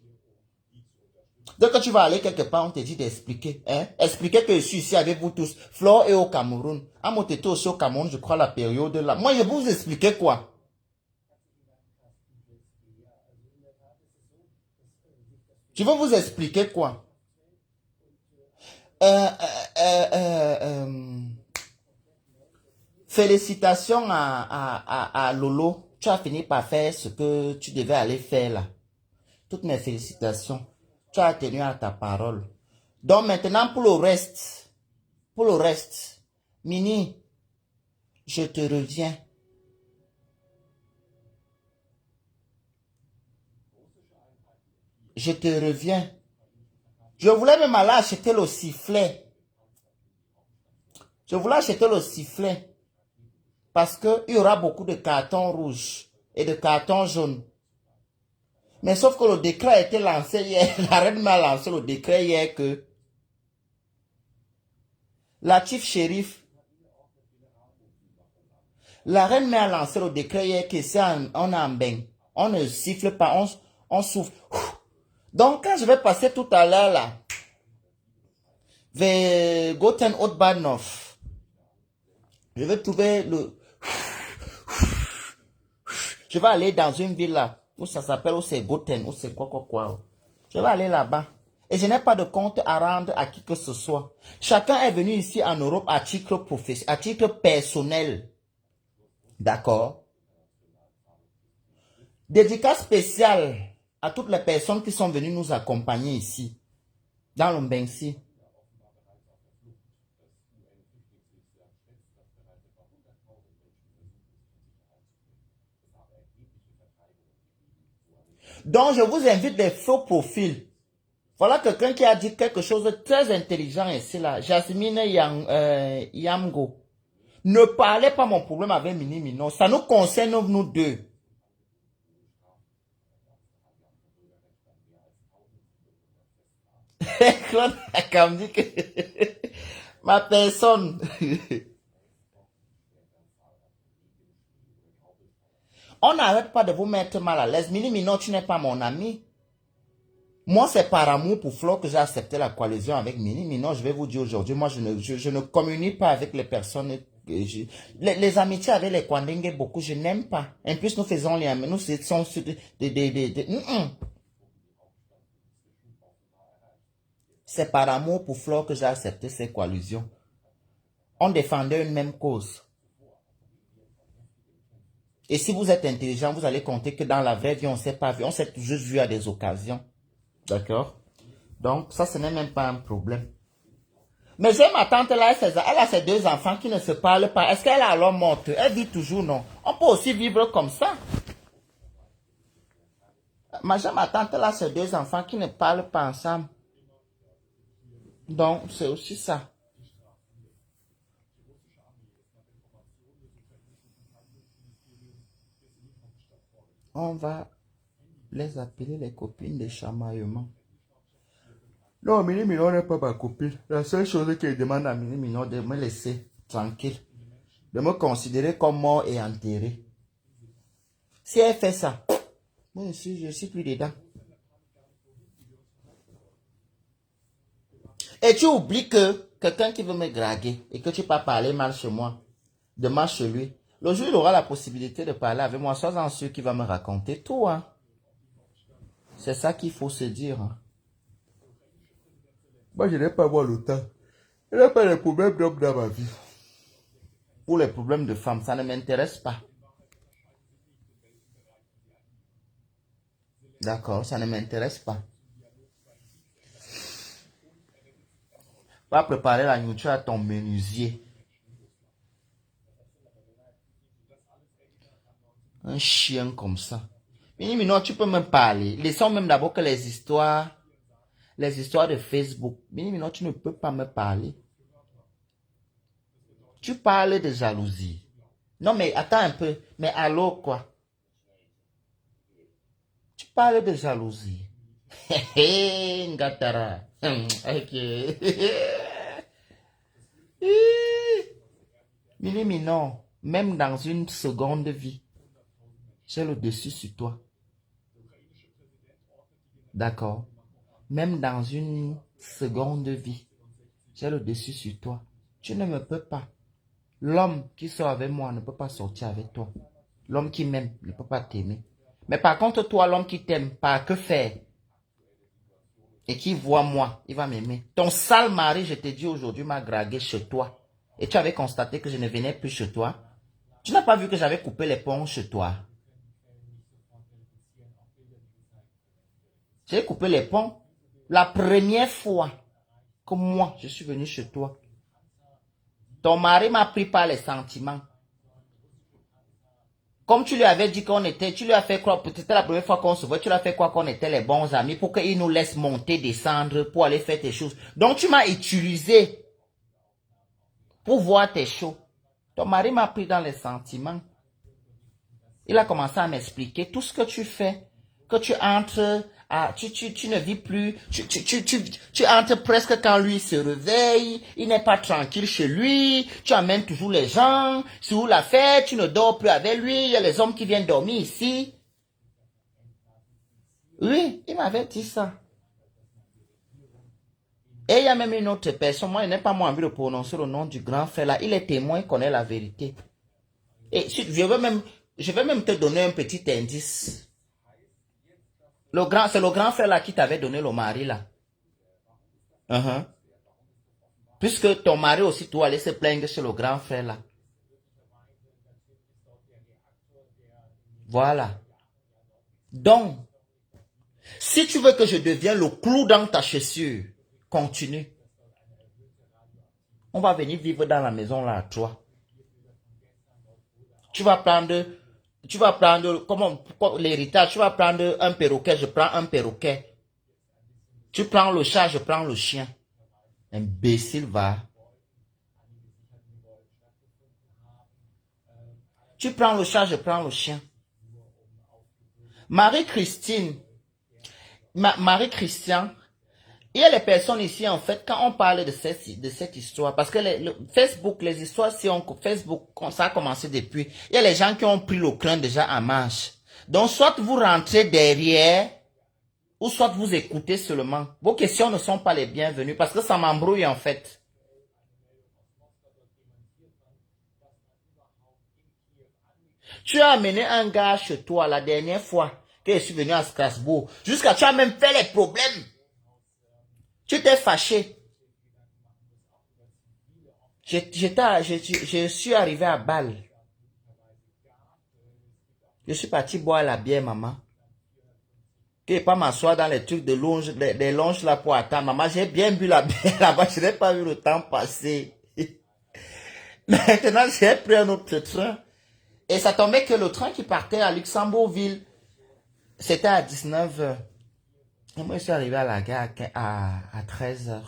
Dès que tu vas aller quelque part, on te dit d'expliquer. Hein? Expliquer que je suis ici avec vous tous. Flore est au Cameroun. Amoteto aussi au Cameroun, je crois, la période là. Moi, je vais vous expliquer quoi? Je vais vous expliquer quoi? Euh, euh, euh, euh, Félicitations à Lolo. Tu as fini par faire ce que tu devais aller faire là. Toutes mes félicitations. Tu as tenu à ta parole. Donc maintenant, pour le reste, Mini, je te reviens. Je te reviens. Je voulais même aller acheter le sifflet. Je voulais acheter le sifflet. Parce qu'il y aura beaucoup de cartons rouges et de cartons jaunes. Mais sauf que le décret a été lancé hier. La reine m'a lancé le décret hier que la chief shérif, la reine m'a lancé le décret hier que c'est on est en bain. On ne siffle pas, on souffle. Donc quand je vais passer tout à l'heure là, vers Goten Haute-Bahnhof, je vais trouver je vais aller dans une ville là, où ça s'appelle, où c'est Goten, où c'est quoi. Je vais aller là-bas. Et je n'ai pas de compte à rendre à qui que ce soit. Chacun est venu ici en Europe à titre professionnel, à titre personnel. D'accord? Dédicace spéciale à toutes les personnes qui sont venues nous accompagner ici, dans l'Ombensi. Donc, je vous invite les faux profils. Voilà quelqu'un qui a dit quelque chose de très intelligent ici, là. Jasmine Yamgo. Ne parlez pas mon problème avec Mini Mino. Ça nous concerne, nous deux. Claude a dit que ma personne. On n'arrête pas de vous mettre mal à l'aise. Mini Mino, tu n'es pas mon ami. Moi, c'est par amour pour Flo que j'ai accepté la coalition avec Mini Mino. Je vais vous dire aujourd'hui, moi, je ne communique pas avec les personnes. Les amitiés avec les Kwandengue, beaucoup, je n'aime pas. En plus, nous faisons les amis. Nous sommes sur C'est par amour pour Flo que j'ai accepté ces coalitions. On défendait une même cause. Et si vous êtes intelligent, vous allez compter que dans la vraie vie, on ne s'est pas vu. On s'est juste vu à des occasions. D'accord? Donc, ça, ce n'est même pas un problème. Mais j'ai ma tante là, elle a ses deux enfants qui ne se parlent pas. Est-ce qu'elle est alors morte? Elle vit toujours, non? On peut aussi vivre comme ça. J'ai ma tante là, ses deux enfants qui ne parlent pas ensemble. Donc, c'est aussi ça. On va les appeler les copines de chamaillement. Non, Mini Minon n'est pas ma copine. La seule chose qu'elle demande à Mini Minon de me laisser tranquille, de me considérer comme mort et enterré. Si elle fait ça, moi je suis plus dedans. Et tu oublies que quelqu'un qui veut me draguer et que tu pas parler mal chez moi, demain chez lui, le jour il aura la possibilité de parler avec moi, sois-en sûr qu'il va me raconter tout. Hein. C'est ça qu'il faut se dire. Hein. Moi, je n'ai pas voir le temps. Je n'ai pas de problèmes d'homme dans ma vie. Pour les problèmes de femmes, ça ne m'intéresse pas. D'accord, ça ne m'intéresse pas. Va préparer la nourriture à ton menuisier. Un chien comme ça. Mais non, tu peux me parler. Laissons même d'abord que les histoires de Facebook. Mais non, tu ne peux pas me parler. Tu parles de jalousie. Non, mais attends un peu. Mais allô, quoi? Tu parles de jalousie. Hé, Ngatara. Ok. Minimi, non. Même dans une seconde vie, j'ai le dessus sur toi. D'accord? Même dans une seconde vie, j'ai le dessus sur toi. Tu ne me peux pas. L'homme qui sort avec moi ne peut pas sortir avec toi. L'homme qui m'aime ne peut pas t'aimer. Mais par contre, toi, l'homme qui t'aime, par que faire? Et qui voit moi, il va m'aimer. Ton sale mari, je t'ai dit aujourd'hui, m'a dragué chez toi. Et tu avais constaté que je ne venais plus chez toi. Tu n'as pas vu que j'avais coupé les ponts chez toi. J'ai coupé les ponts. La première fois que moi, je suis venu chez toi. Ton mari m'a pris par les sentiments. Comme tu lui avais dit qu'on était, tu lui as fait croire, c'était la première fois qu'on se voit, tu lui as fait croire qu'on était les bons amis pour qu'il nous laisse monter, descendre, pour aller faire tes choses. Donc tu m'as utilisé pour voir tes choses. Ton mari m'a pris dans les sentiments. Il a commencé à m'expliquer tout ce que tu fais, que tu entres, tu ne vis plus, tu entres presque quand lui se réveille, il n'est pas tranquille chez lui, tu amènes toujours les gens, c'est où la fête, tu ne dors plus avec lui, il y a les hommes qui viennent dormir ici. Oui, il m'avait dit ça. Et il y a même une autre personne, moi, il n'est pas moi envie de prononcer le nom du grand frère là, il est témoin, il connaît la vérité. Et je vais même te donner un petit indice. C'est le grand frère là qui t'avait donné le mari là. Uh-huh. Puisque ton mari aussi, toi, allait se plaindre chez le grand frère là. Voilà. Donc, si tu veux que je devienne le clou dans ta chaussure, continue. On va venir vivre dans la maison là, toi. Tu vas prendre, comment, l'héritage, tu vas prendre un perroquet, je prends un perroquet. Tu prends le chat, je prends le chien. Imbécile, va. Tu prends le chat, je prends le chien. Marie-Christine, Marie-Christian, il y a les personnes ici, en fait, quand on parle de cette histoire, parce que Facebook, les histoires, Facebook, ça a commencé depuis, il y a les gens qui ont pris le cran déjà en marche. Donc, soit vous rentrez derrière, ou soit vous écoutez seulement. Vos questions ne sont pas les bienvenues, parce que ça m'embrouille, en fait. Tu as amené un gars chez toi la dernière fois que je suis venu à Strasbourg. Jusqu'à tu as même fait les problèmes. Tu t'es fâché. Je suis arrivé à Bâle. Je suis parti boire la bière, maman. Que pas m'asseoir dans les trucs de longe, des longes là pour attendre. Maman, j'ai bien bu la bière là-bas. Je n'ai pas vu le temps passer. Maintenant, j'ai pris un autre train. Et ça tombait que le train qui partait à Luxembourgville, c'était à 19 h. Et moi, je suis arrivé à la gare à 13 h.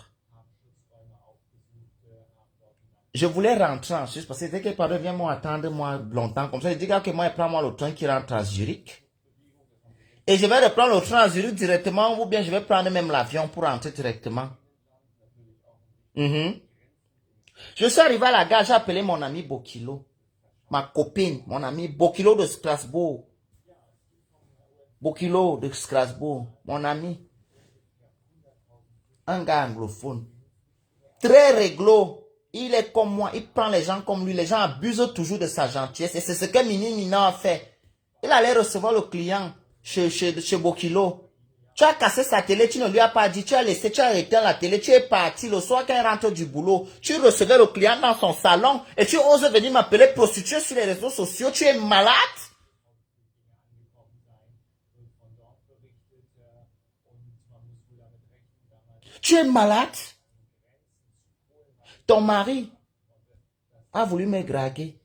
Je voulais rentrer en Suisse parce que dès que pardon, viens moi attendre moi longtemps comme ça. Je dis que moi, prends-moi le train qui rentre à Zurich. Et je vais reprendre le train à Zurich directement ou bien je vais prendre même l'avion pour rentrer directement. Mhm. Je suis arrivé à la gare, j'ai appelé mon ami Bokilo. Ma copine, mon ami Bokilo de Strasbourg. Bokilo de Strasbourg, mon ami. Un gars anglophone. Très réglo. Il est comme moi, il prend les gens comme lui. Les gens abusent toujours de sa gentillesse. Et c'est ce que Mini Mina a fait. Il allait recevoir le client chez Bokilo. Tu as cassé sa télé, tu ne lui as pas dit, tu as laissé, tu as éteint la télé, tu es parti le soir quand il rentre du boulot. Tu recevais le client dans son salon et tu oses venir m'appeler prostituée sur les réseaux sociaux. Tu es malade? Tu es malade? Ton mari a voulu me draguer.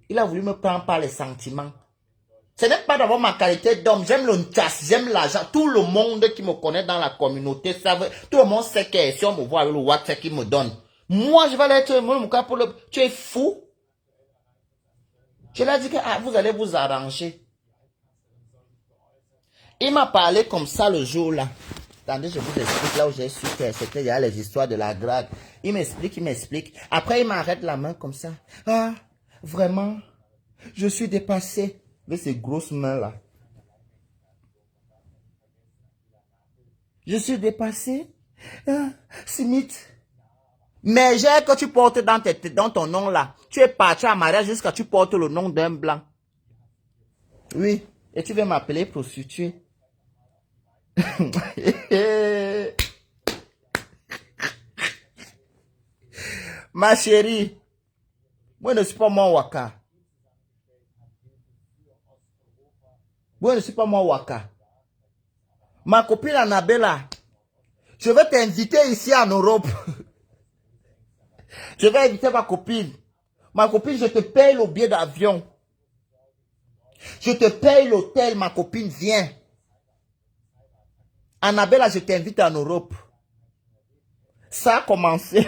Il a voulu me prendre par les sentiments. Ce n'est pas d'avoir ma qualité d'homme. J'aime le chasse, j'aime l'argent. Tout le monde qui me connaît dans la communauté savent. Tout le monde sait que si on me voit avec le WhatsApp qu'il me donne. Moi, je vais aller être mon cas pour le. Tu es fou? Je lui ai dit que vous allez vous arranger. Il m'a parlé comme ça le jour-là. Attendez, je vous explique là où j'ai su que c'était il y a les histoires de la drague. Il m'explique, il m'explique. Après, il m'arrête la main comme ça. Ah, vraiment, je suis dépassé. Avec ces grosses mains-là. Je suis dépassé. Ah, Smith. Mais j'ai que tu portes dans ton nom là. Tu es parti à mariage jusqu'à ce que tu portes le nom d'un blanc. Oui. Et tu veux m'appeler prostituée. Ma chérie. Moi, je ne suis pas mon waka. Moi, je ne suis pas mon waka. Ma copine Annabella. Je vais t'inviter ici en Europe. Je vais inviter ma copine. Ma copine, je te paye le billet d'avion. Je te paye l'hôtel, ma copine, viens. Annabella, je t'invite en Europe. Ça a commencé.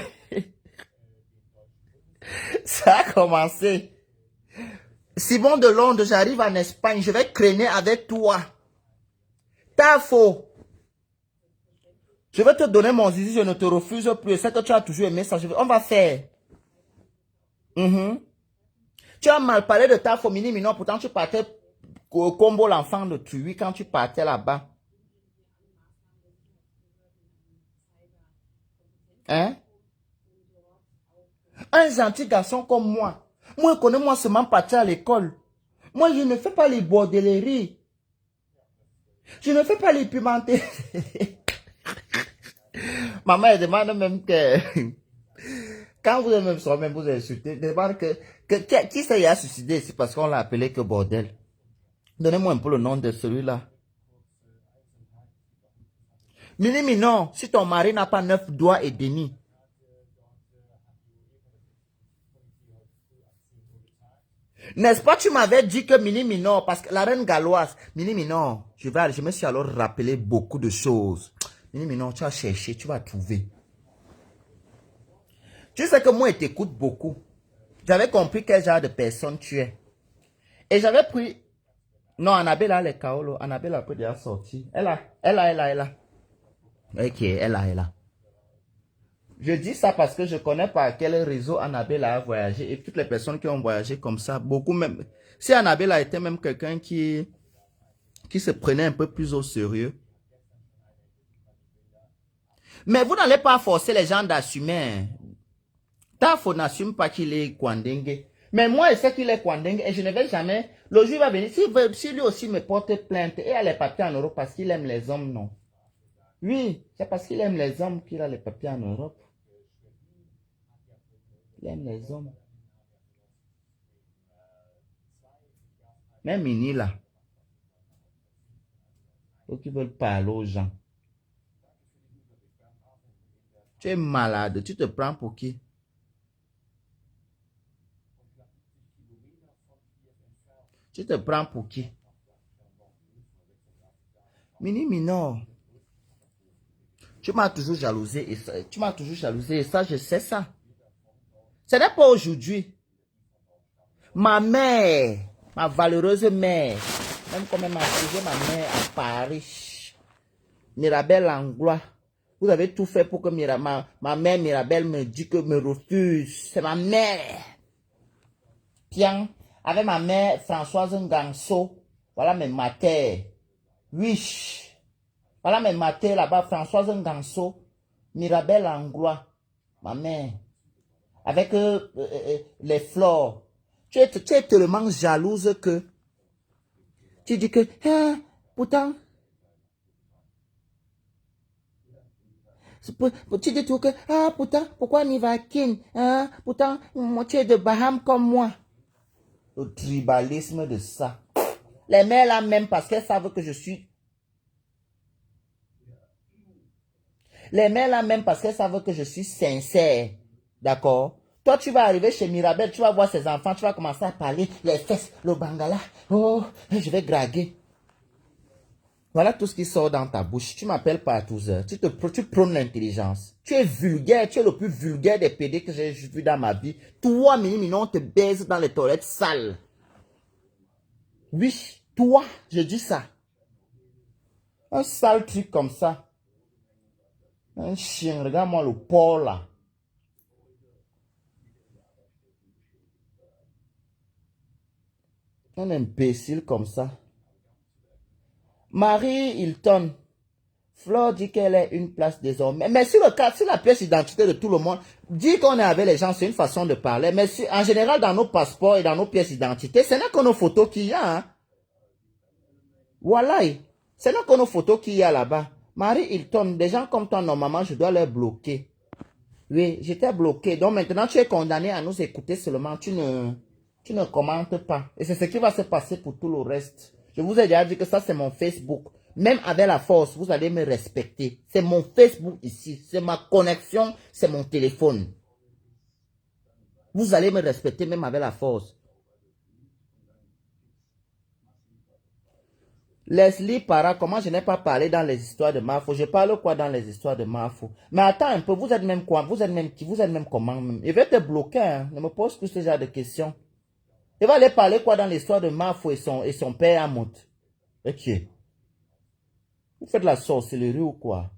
Ça a commencé. Simon de Londres, j'arrive en Espagne. Je vais traîner avec toi. T'as faux. Je vais te donner mon zizi, je ne te refuse plus. C'est que tu as toujours aimé ça. On va faire. Tu as mal parlé de ta famille, mais non, pourtant tu partais au combo l'enfant de Tui quand tu partais là-bas. Hein? Un gentil garçon comme moi. Moi, connais-moi seulement partir à l'école. Moi, je ne fais pas les bordelleries. Je ne fais pas les pimentés. Maman, elle demande même que... Quand vous êtes même sur même vous insultez, elle demande qui s'est a suicidé ici parce qu'on l'a appelé que bordel. Donnez-moi un peu le nom de celui-là. Minimi, non. Si ton mari n'a pas 9 doigts et demi. N'est-ce pas, tu m'avais dit que Mini Minor, parce que la reine galloise, Mini Minor, je me suis alors rappelé beaucoup de choses. Mini Minor, tu vas chercher, tu vas trouver. Tu sais que moi, je t'écoute beaucoup. J'avais compris quel genre de personne tu es. Et j'avais pris... Non, Annabelle a les kaolo. Annabelle a peut déjà sorti. Elle a. Ok, elle a. Je dis ça parce que je connais par quel réseau Annabelle a voyagé. Et toutes les personnes qui ont voyagé comme ça, beaucoup même... Si Annabelle a été même quelqu'un qui se prenait un peu plus au sérieux. Mais vous n'allez pas forcer les gens d'assumer. Tafo n'assume pas qu'il est Kwandengue. Mais moi, je sais qu'il est Kwandengue et je ne vais jamais... Le jour va venir. Si lui aussi me porte plainte et a les papiers en Europe parce qu'il aime les hommes, non. Oui, c'est parce qu'il aime les hommes qu'il a les papiers en Europe. Il aime les hommes. Même Mini là. Ceux qui veulent parler aux gens. Tu es malade. Tu te prends pour qui? Tu te prends pour qui? Mini Minor. Tu m'as toujours jalousé et ça, je sais ça. Ce n'est pas aujourd'hui. Ma mère, ma valeureuse mère, Même quand même accusé ma mère à Paris. Mirabel Langlois. Vous avez tout fait pour que ma mère Mirabel me dit que me refuse. C'est ma mère. Tiens, avec ma mère Françoise Nganso. Voilà mes matères. Oui. Voilà mes matères là-bas. Françoise Nganso. Mirabel Langlois. Ma mère. Avec les fleurs. Tu es tellement jalouse que tu dis que, hein, pourtant, tu dis tout que, ah, pourtant, pourquoi on y va à Kin? Hein, pourtant, tu es de Baham comme moi. Le tribalisme de ça. Les mères là même parce qu'elles savent que je suis... Les mères là même parce qu'elles savent que je suis sincère. D'accord? Toi, tu vas arriver chez Mirabel, tu vas voir ses enfants, tu vas commencer à parler, les fesses, le bangala. Oh, je vais draguer. Voilà tout ce qui sort dans ta bouche. Tu m'appelles pas à 12 heures. Tu prônes l'intelligence. Tu es vulgaire. Tu es le plus vulgaire des PD que j'ai vu dans ma vie. Toi, on te baise dans les toilettes sales. Oui, toi, je dis ça. Un sale truc comme ça. Un chien, regarde-moi le porc là. Un imbécile comme ça. Marie Hilton. Flore dit qu'elle est une place désormais. Mais sur la pièce d'identité de tout le monde, dire qu'on est avec les gens, c'est une façon de parler. Mais en général, dans nos passeports et dans nos pièces d'identité, ce n'est que nos photos qu'il y a. Hein. Voilà. Ce n'est que nos photos qu'il y a là-bas. Marie Hilton, des gens comme toi, normalement, je dois les bloquer. Oui, j'étais bloqué. Donc maintenant, tu es condamné à nous écouter seulement. Tu ne commentes pas. Et c'est ce qui va se passer pour tout le reste. Je vous ai déjà dit que ça, c'est mon Facebook. Même avec la force, vous allez me respecter. C'est mon Facebook ici. C'est ma connexion. C'est mon téléphone. Vous allez me respecter même avec la force. Leslie Para, comment je n'ai pas parlé dans les histoires de Mafo? Je parle quoi dans les histoires de Mafo? Mais attends un peu, vous êtes même quoi? Vous êtes même qui? Vous êtes même comment même? Je vais te bloquer, hein? Ne me pose plus ce genre de questions. Il va aller parler quoi dans l'histoire de Mafo et son père Amout? Ok. Vous faites la sorcellerie ou quoi?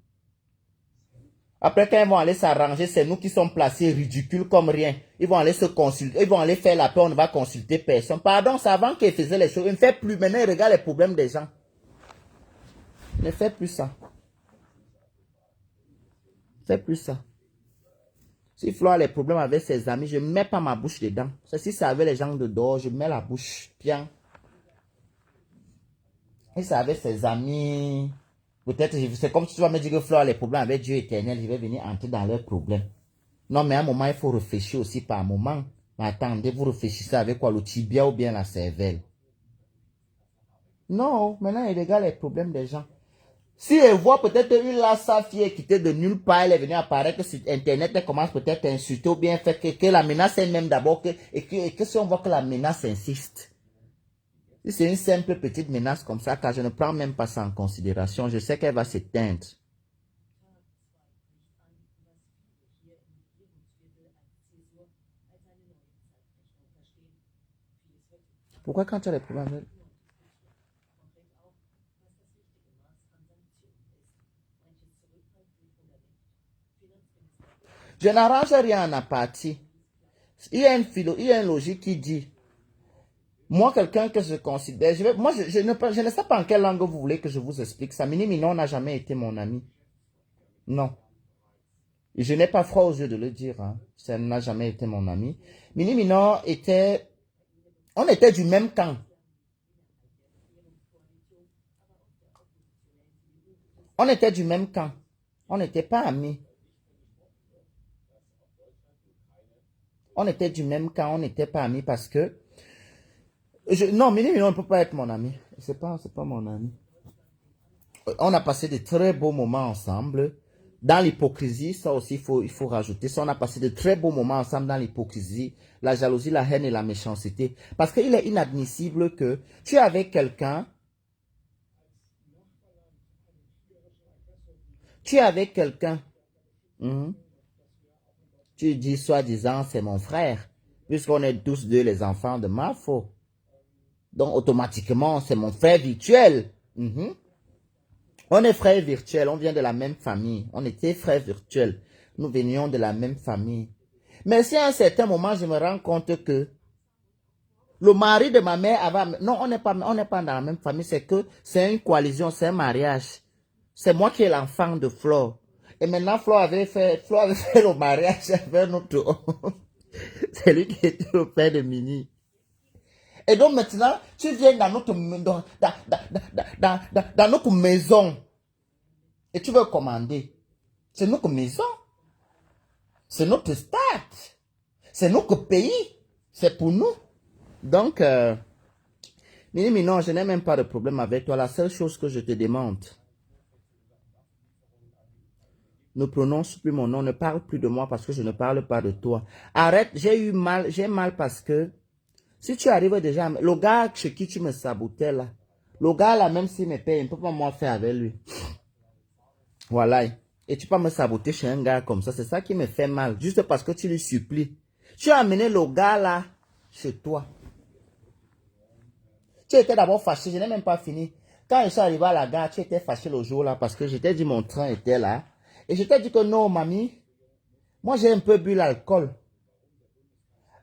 Après, quand ils vont aller s'arranger, c'est nous qui sommes placés ridicules comme rien. Ils vont aller se consulter, ils vont aller faire la paix, on ne va consulter personne. Pardon, c'est avant qu'ils faisaient les choses. Il ne fait plus. Maintenant, il regarde les problèmes des gens. Il ne fait plus ça. Il ne fait plus ça. Si Flo a les problèmes avec ses amis, je ne mets pas ma bouche dedans. Si c'est avec les gens de dehors, je mets la bouche bien. Et c'est avec ses amis. Peut-être, c'est comme si tu vas me dire que Flo a les problèmes avec Dieu éternel, je vais venir entrer dans leurs problèmes. Non, mais à un moment, il faut réfléchir aussi par moment. Mais attendez, vous réfléchissez avec quoi? Le tibia ou bien la cervelle? Non, maintenant, il regarde les problèmes des gens. Si elle voit peut-être une Lassa fille est quittée de nulle part, elle est venue apparaître sur Internet, elle commence peut-être à insulter ou bien faire que la menace est même d'abord, et que si on voit que la menace insiste. Si c'est une simple petite menace comme ça, car je ne prends même pas ça en considération, je sais qu'elle va s'éteindre. Pourquoi quand tu as des problèmes avec... Je n'arrange rien en aparté. Il y a une logique qui dit, moi, quelqu'un que je considère, je ne sais pas en quelle langue vous voulez que je vous explique ça. Mini Minon n'a jamais été mon ami. Non. Et je n'ai pas froid aux yeux de le dire. Hein. Ça n'a jamais été mon ami. Mini Minon était... On était du même camp. On était du même camp. On n'était pas amis. On était du même camp, on n'était pas amis parce que... non, Mini Minon ne peut pas être mon ami. C'est pas mon ami. On a passé de très beaux moments ensemble. Dans l'hypocrisie, ça aussi, il faut rajouter ça. On a passé de très beaux moments ensemble dans l'hypocrisie, la jalousie, la haine et la méchanceté. Parce qu'il est inadmissible que tu es avec quelqu'un, tu dis soi-disant, c'est mon frère, puisqu'on est tous deux les enfants de Mafo. Donc, automatiquement, c'est mon frère virtuel. Mhm. On est frères virtuels, on vient de la même famille. On était frères virtuels. Nous venions de la même famille. Mais si à un certain moment, je me rends compte que le mari de ma mère avait... Non, on n'est pas dans la même famille. C'est que c'est une coalition, c'est un mariage. C'est moi qui ai l'enfant de Flore. Et maintenant, Flore avait fait le mariage avec notre homme. C'est lui qui était le père de Mini. Et donc maintenant, tu viens dans notre maison et tu veux commander. C'est notre maison. C'est notre stade. C'est notre pays. C'est pour nous. Donc, Mini, non, je n'ai même pas de problème avec toi. La seule chose que je te demande, ne prononce plus mon nom, ne parle plus de moi parce que je ne parle pas de toi. Arrête, j'ai mal parce que si tu arrives déjà, le gars chez qui tu me sabotais là, le gars là, même s'il me paye, il ne peut pas moi faire avec lui. Voilà. Et tu peux me saboter chez un gars comme ça, c'est ça qui me fait mal, juste parce que tu lui supplies. Tu as amené le gars là chez toi. Tu étais d'abord fâché, je n'ai même pas fini. Quand je suis arrivé à la gare, tu étais fâché le jour là parce que je t'ai dit mon train était là. Et je t'ai dit que non, mamie, moi j'ai un peu bu l'alcool.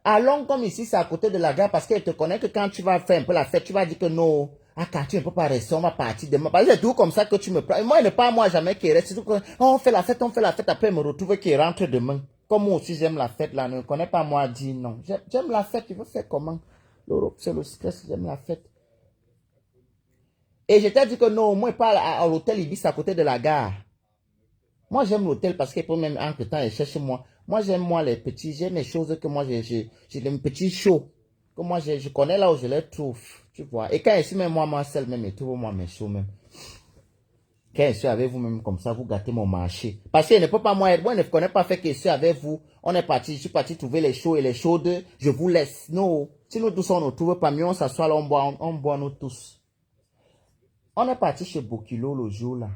Allons comme ici, c'est à côté de la gare parce qu'elle te connaît que quand tu vas faire un peu la fête, tu vas dire que non, ah, quand tu ne peux pas rester, on va partir demain. Parce que c'est tout comme ça que tu me prends. Moi, il n'est pas moi jamais qui reste. Tout que, oh, on fait la fête, après il me retrouve qui rentre demain. Comme moi aussi, j'aime la fête là, ne connais pas moi dire non. J'aime la fête, tu veux faire comment? L'Europe, c'est le stress, j'aime la fête. Et je t'ai dit que non, moi, pas à l'hôtel Ibis à côté de la gare. Moi, j'aime l'hôtel parce qu'il peut même, entre temps, il cherche moi. Moi, j'aime moi les petits, j'aime les choses que moi, j'ai des petits shows. Que moi, je connais là où je les trouve. Tu vois. Et quand je suis même moi seul, même, je trouve moi mes shows même. Quand je suis avec vous même comme ça, vous gâtez mon marché. Parce qu'il ne peut pas moi, moi, je ne connais pas fait que je suis avec vous. On est parti, je suis parti trouver les shows et les shows de, je vous laisse. Non. Si nous tous on ne trouve pas mieux, on s'assoit là, on boit nous tous. On est parti chez Bokilo le jour là.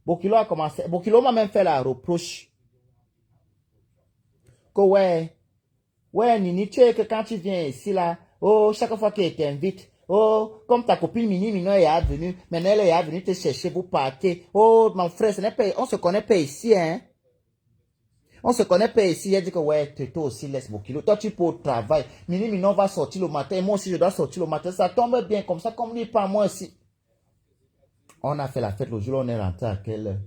Bokilo a commencé, Bokilo m'a même fait la reproche. Que ouais, Nini, tu sais que quand tu viens ici là, oh, chaque fois qu'elle t'invite, oh, comme ta copine Mini Mino est venue, maintenant elle est venue te chercher, vous partez. Oh, mon frère, on se connaît pas ici, hein. On se connaît pas ici. Elle dit que ouais, toi aussi laisse mon kilo. Toi, tu peux au travail. Mini Mino va sortir le matin, et moi aussi je dois sortir le matin. Ça tombe bien comme ça, comme lui, pas moi aussi. On a fait la fête le jour où on est rentré à quelle heure?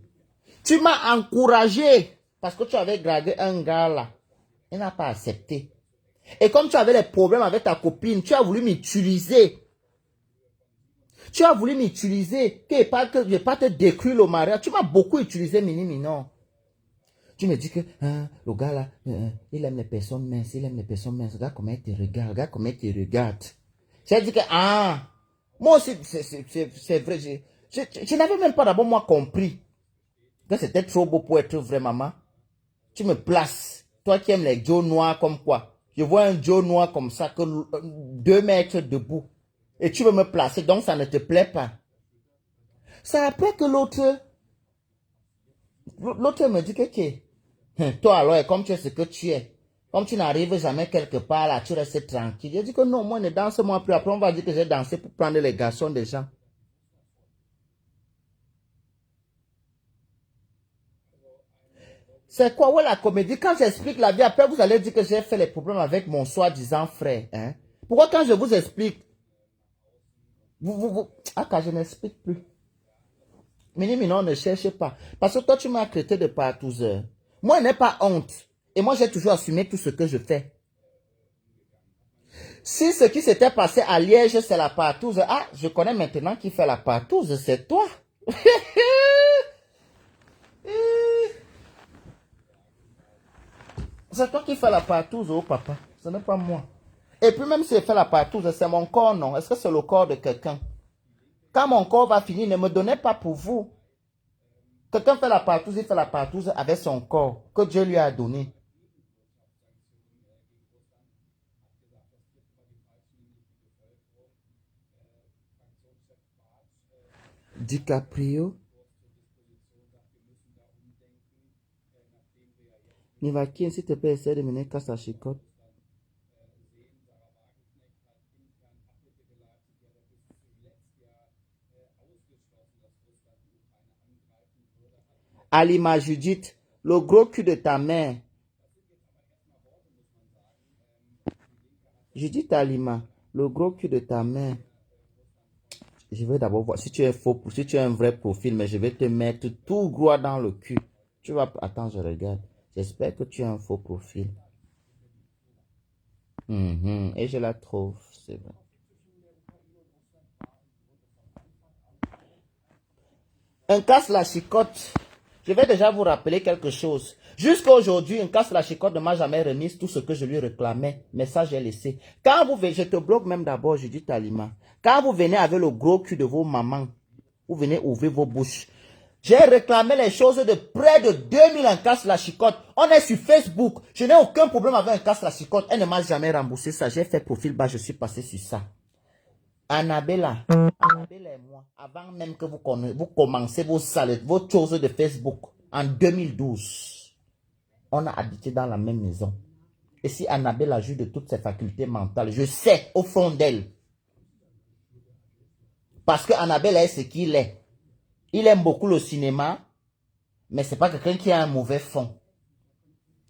Tu m'as encouragé parce que tu avais gradé un gars là. Il n'a pas accepté. Et comme tu avais des problèmes avec ta copine, tu as voulu m'utiliser. Tu as voulu m'utiliser. Que je ne vais pas te détruire le mariage. Tu m'as beaucoup utilisé, Mini Minon. Tu me dis que le gars là, il aime les personnes minces. Il aime les personnes minces. Regarde comment il te regarde. Regarde comment il te regarde. J'ai dit que, moi aussi, c'est vrai. Je n'avais même pas d'abord, moi, compris que c'était trop beau pour être vrai, maman. Tu me places. Toi qui aimes les Joe noirs comme quoi. Je vois un Joe noir comme ça, que 2 mètres debout. Et tu veux me placer, donc ça ne te plaît pas. C'est après que l'autre me dit que toi alors, comme tu es ce que tu es, comme tu n'arrives jamais quelque part là, tu restes tranquille. Je dis que non, moi ne danse moi plus. Après on va dire que j'ai dansé pour prendre les garçons des gens. C'est quoi, ouais, la comédie? Quand j'explique la vie, après vous allez dire que j'ai fait les problèmes avec mon soi-disant frère. Hein? Pourquoi quand je vous explique, quand je n'explique plus. Mini, non, ne cherche pas. Parce que toi, tu m'as traité de partouzeur. Moi, je n'ai pas honte. Et moi, j'ai toujours assumé tout ce que je fais. Si ce qui s'était passé à Liège, c'est la partouze, je connais maintenant qui fait la partouze, c'est toi. C'est toi qui fais la partouze, oh papa. Ce n'est pas moi. Et puis même si je fais la partouze, c'est mon corps, non? Est-ce que c'est le corps de quelqu'un? Quand mon corps va finir, ne me donnez pas pour vous. Quelqu'un fait la partouze, il fait la partouze avec son corps que Dieu lui a donné. DiCaprio, Nivakin, s'il te plaît, essaie de mener casse à chicotte. Alima Judith, le gros cul de ta mère. Judith Alima, le gros cul de ta mère. Je vais d'abord voir si tu es faux, si tu as un vrai profil, mais je vais te mettre tout gros dans le cul. Tu vas... Attends, je regarde. J'espère que tu as un faux profil. Et je la trouve, c'est vrai. Un casse la chicotte. Je vais déjà vous rappeler quelque chose. Jusqu'à aujourd'hui, un casse la chicotte ne m'a jamais remis tout ce que je lui réclamais. Mais ça, j'ai laissé. Quand vous venez, je te bloque même d'abord, je dis Talima. Quand vous venez avec le gros cul de vos mamans, vous venez ouvrir vos bouches. J'ai réclamé les choses de près de 2000 en casse la chicotte. On est sur Facebook. Je n'ai aucun problème avec un casse la chicotte. Elle ne m'a jamais remboursé ça. J'ai fait profil bas, je suis passé sur ça. Annabella et moi, avant même que vous commencez vos choses de Facebook, en 2012, on a habité dans la même maison. Et si Annabella joue de toutes ses facultés mentales, je sais au fond d'elle. Parce que Annabella est ce qu'il est. Il aime beaucoup le cinéma, mais c'est pas quelqu'un qui a un mauvais fond.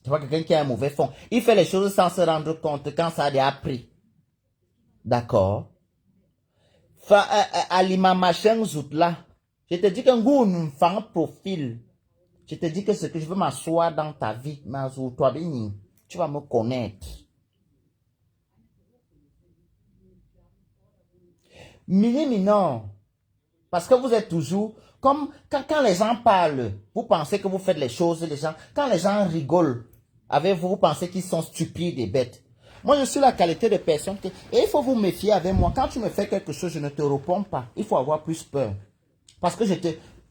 C'est pas quelqu'un qui a un mauvais fond. Il fait les choses sans se rendre compte quand ça a déjà pris. D'accord? Alima machin zoutla. Je te dis qu'un goût nous fait un profil. Je te dis que ce que je veux m'asseoir dans ta vie, tu vas me connaître. Minor. Parce que vous êtes toujours, comme quand les gens parlent, vous pensez que vous faites les choses, les gens, quand les gens rigolent avec vous, vous pensez qu'ils sont stupides et bêtes. Moi, je suis la qualité de personne que, et il faut vous méfier avec moi. Quand tu me fais quelque chose, je ne te réponds pas. Il faut avoir plus peur. Parce que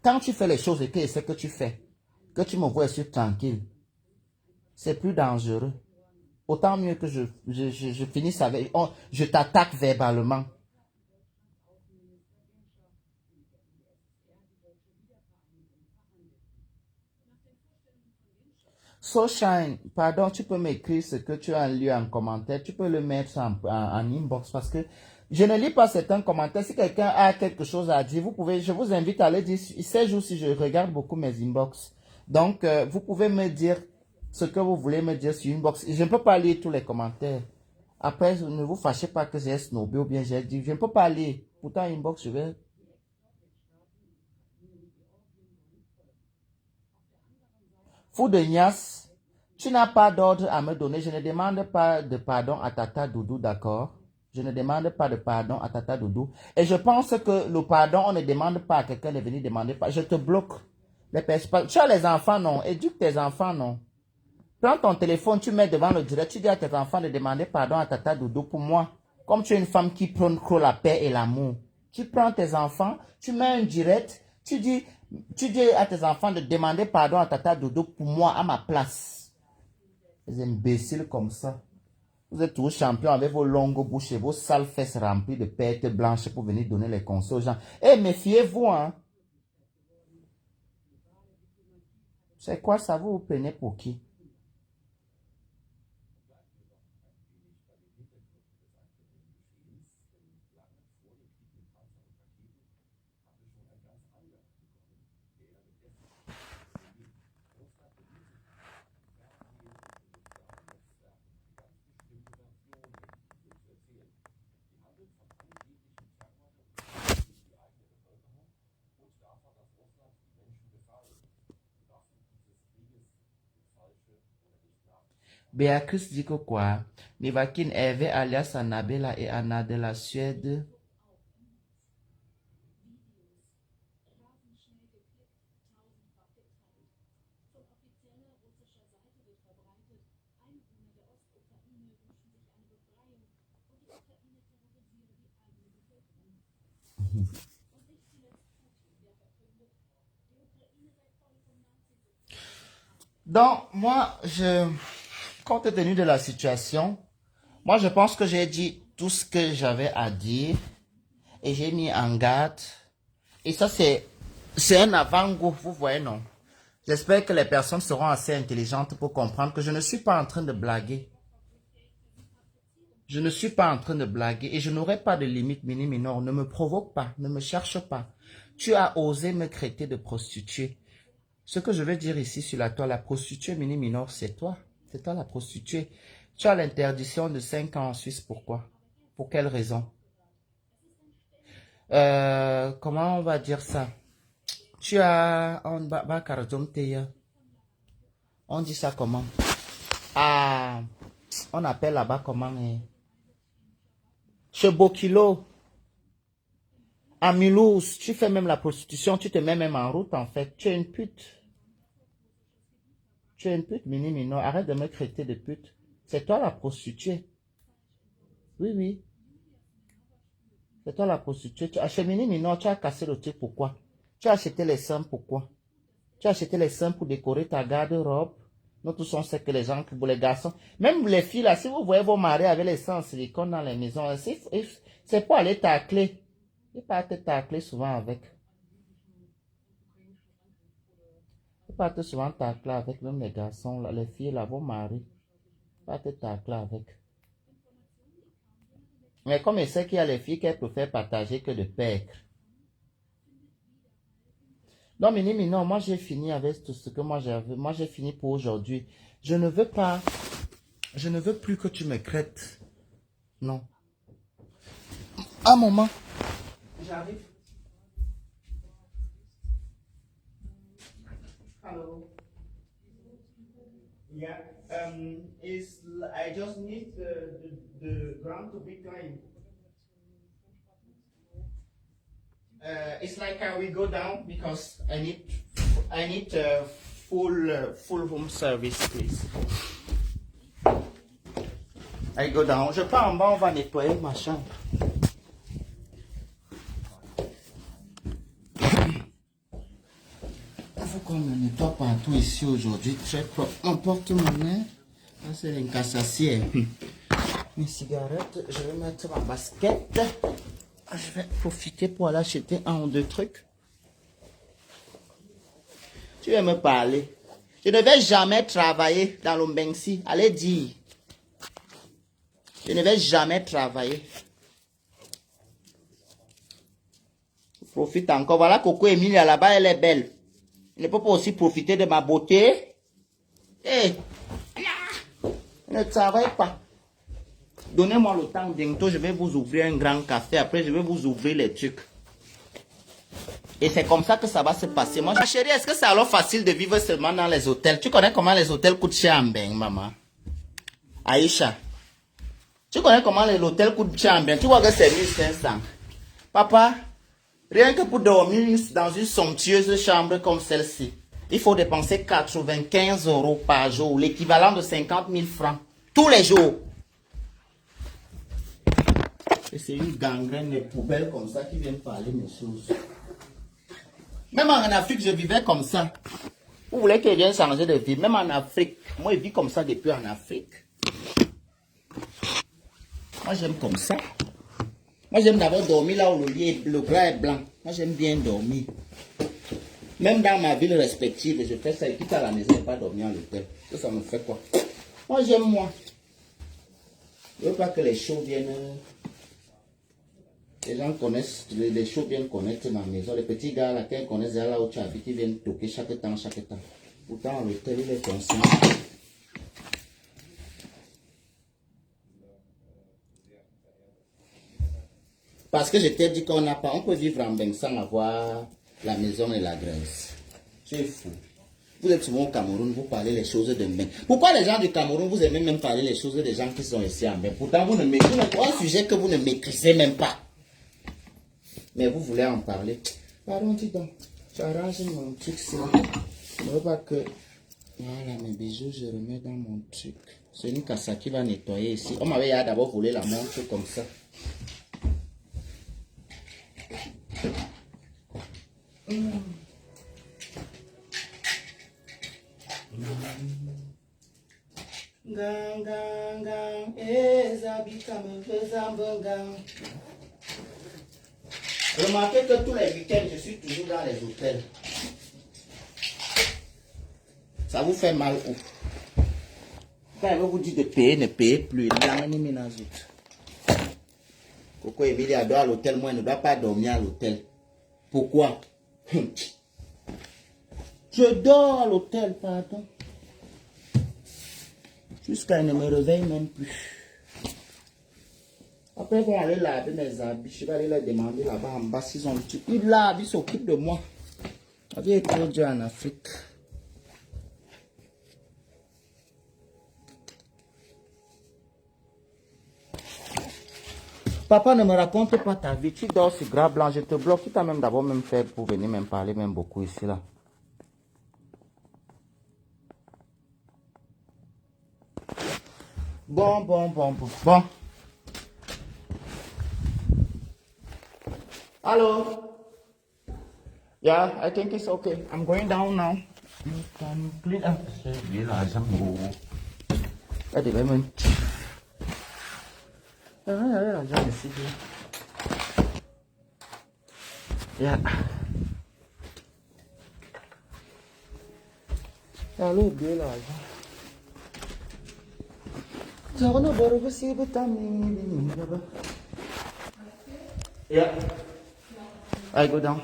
quand tu fais les choses et que c'est ce que tu fais, que tu me vois sur tranquille, c'est plus dangereux. Autant mieux que je finisse avec, je t'attaque verbalement. Soshine, pardon, tu peux m'écrire ce que tu as lu en commentaire, tu peux le mettre en inbox parce que je ne lis pas certains commentaires. Si quelqu'un a quelque chose à dire, je vous invite à le dire. Ces jours-ci, je regarde beaucoup mes inbox. Donc, vous pouvez me dire ce que vous voulez me dire sur inbox. Je ne peux pas lire tous les commentaires. Après, ne vous fâchez pas que j'ai snobé ou bien j'ai dit, je ne peux pas lire. Pourtant, inbox, je vais... Fou de Nias, tu n'as pas d'ordre à me donner. Je ne demande pas de pardon à Tata Doudou, d'accord? Je ne demande pas de pardon à Tata Doudou. Et je pense que le pardon, on ne demande pas à quelqu'un de venir demander pas. Je te bloque. Tu as les enfants, non? Éduque tes enfants, non? Prends ton téléphone, tu mets devant le direct, tu dis à tes enfants de demander pardon à Tata Doudou pour moi. Comme tu es une femme qui prône la paix et l'amour. Tu prends tes enfants, tu mets un direct, tu dis à tes enfants de demander pardon à Tata Doudou pour moi à ma place. Les imbéciles comme ça. Vous êtes tous champions avec vos longues bouches et vos sales fesses remplies de pertes blanches pour venir donner les conseils aux gens. Eh, méfiez-vous, hein. C'est quoi ça, vous prenez pour qui? Béatrice dit que quoi? Nivakin Hervé alias Annabella et Anna de la Suède. Donc, moi, compte tenu de la situation, moi, je pense que j'ai dit tout ce que j'avais à dire et j'ai mis en garde. Et ça, c'est un avant-goût, vous voyez, non? J'espère que les personnes seront assez intelligentes pour comprendre que je ne suis pas en train de blaguer. Je ne suis pas en train de blaguer et je n'aurai pas de limite minime. Ne me provoque pas, ne me cherche pas. Tu as osé me traiter de prostituée. Ce que je veux dire ici sur la toile, la prostituée mini minor, c'est toi. C'est toi la prostituée. Tu as l'interdiction de 5 ans en Suisse. Pourquoi? Pour quelle raison? Comment on va dire ça? Tu as... On dit ça comment? Ah, on appelle là-bas comment? Chez Bokilo, à Mulhouse, tu fais même la prostitution, tu te mets même en route en fait. Tu es une pute. Tu es une pute, mini minor. Arrête de me traiter de pute. C'est toi la prostituée. Oui, oui. C'est toi la prostituée. Chez mini minor, tu as cassé le truc, pourquoi? Tu as acheté les seins, pourquoi? Tu as acheté les seins pour décorer ta garde-robe. Nous tous on sait que les gens, pour les garçons, même les filles là, si vous voyez vos maris avec les seins en silicone dans les maisons, c'est pour aller tacler. Il pas te tacler souvent avec. Il pas te souvent tacler avec même les garçons, là, les filles là, vos maris. Pas te tacler avec. Mais comme il sait qu'il y a les filles qu'elles préfèrent partager que de perdre. Non, Mini, non, moi j'ai fini avec tout ce que moi j'avais. Moi j'ai fini pour aujourd'hui. Je ne veux pas. Je ne veux plus que tu me crêtes. Non. Un moment. J'arrive. Hello. Yeah. I just need the ground to be clean. It's like we go down because I need full home service, please. I go down. Je pars en bas, on va nettoyer ma chambre. Il faut qu'on me nettoie partout ici aujourd'hui, très propre. Mon porte-monnaie, ça c'est l'incassacier. Mes cigarettes, je vais mettre ma basket. Je vais profiter pour aller acheter un ou deux trucs. Tu veux me parler? Je ne vais jamais travailler dans l'Ombengsi. Allez dire. Je ne vais jamais travailler. Profite encore. Voilà Coco Emilia là-bas, elle est belle. Elle ne peut pas aussi profiter de ma beauté. Hé! Ne travaille pas. Donnez-moi le temps, bientôt je vais vous ouvrir un grand café, après je vais vous ouvrir les trucs. Et c'est comme ça que ça va se passer. Moi, ma chérie, est-ce que c'est alors facile de vivre seulement dans les hôtels? Tu connais comment les hôtels coûtent cher en Beng, maman? Aïcha, tu connais comment l'hôtel coûte cher en Beng? Tu vois que c'est 1500. Papa, rien que pour dormir dans une somptueuse chambre comme celle-ci, il faut dépenser 95 € par jour, l'équivalent de 50 000 francs, tous les jours. Et c'est une gangrène de poubelles comme ça qui vient parler mes choses. Même en Afrique, je vivais comme ça. Vous voulez que je vienne changer de vie? Même en Afrique. Moi, je vis comme ça depuis en Afrique. Moi, j'aime comme ça. Moi, j'aime d'abord dormir là où le gras est blanc. Moi, j'aime bien dormir. Même dans ma ville respective, je fais ça. Et quitte à la maison et pas dormir à l'hôtel. Ça me fait quoi? Moi, j'aime moi. Je ne veux pas que les choses viennent... Les gens connaissent, les choses viennent connaître ma maison. Les petits gars là, qui connaissent là où tu habites, ils viennent toquer chaque temps, chaque temps. Pourtant, l'hôtel, il est conscient. Parce que je t'ai dit qu'on n'a pas, on peut vivre en Beng sans avoir la maison et la graisse. Tu es fou. Vous êtes souvent au Cameroun, vous parlez les choses de Beng. Pourquoi les gens du Cameroun, vous aimez même parler les choses des gens qui sont ici en Beng? Pourtant, vous ne maîtrisez pas un sujet que vous ne maîtrisez même pas. Mais vous voulez en parler. Pardon, dis donc. Tu arranges mon truc, c'est là. Je ne veux pas que... Voilà, mes bijoux, je remets dans mon truc. C'est une cassa qui va nettoyer ici. On m'avait d'abord volé la montre comme ça. Gang, gang, gang. Zabika me faisant bon gang. Remarquez que tous les week-ends, je suis toujours dans les hôtels. Ça vous fait mal où? Quand elle vous dit de payer, ne payez plus. Coco Emilia dort à l'hôtel, moi, elle ne doit pas dormir à l'hôtel. Pourquoi? Je dors à l'hôtel, pardon. Jusqu'à ne me réveille même plus. Après, ils vont aller laver mes habits. Je vais aller leur demander là-bas en bas s'ils ont l'outil. Ils lavent, ils s'occupent de moi. La vie est trop dure en Afrique. Papa, ne me raconte pas ta vie. Tu dors sur gras blanc, je te bloque. Tu t'as même d'abord même fait pour venir même parler même beaucoup ici là. Bon. Hello. Yeah, I think it's okay. I'm going down now. You can clean up. C'est l'argent. Ah, des même. L'argent ici. Yeah. Allô, bien l'argent. Yeah. I go down.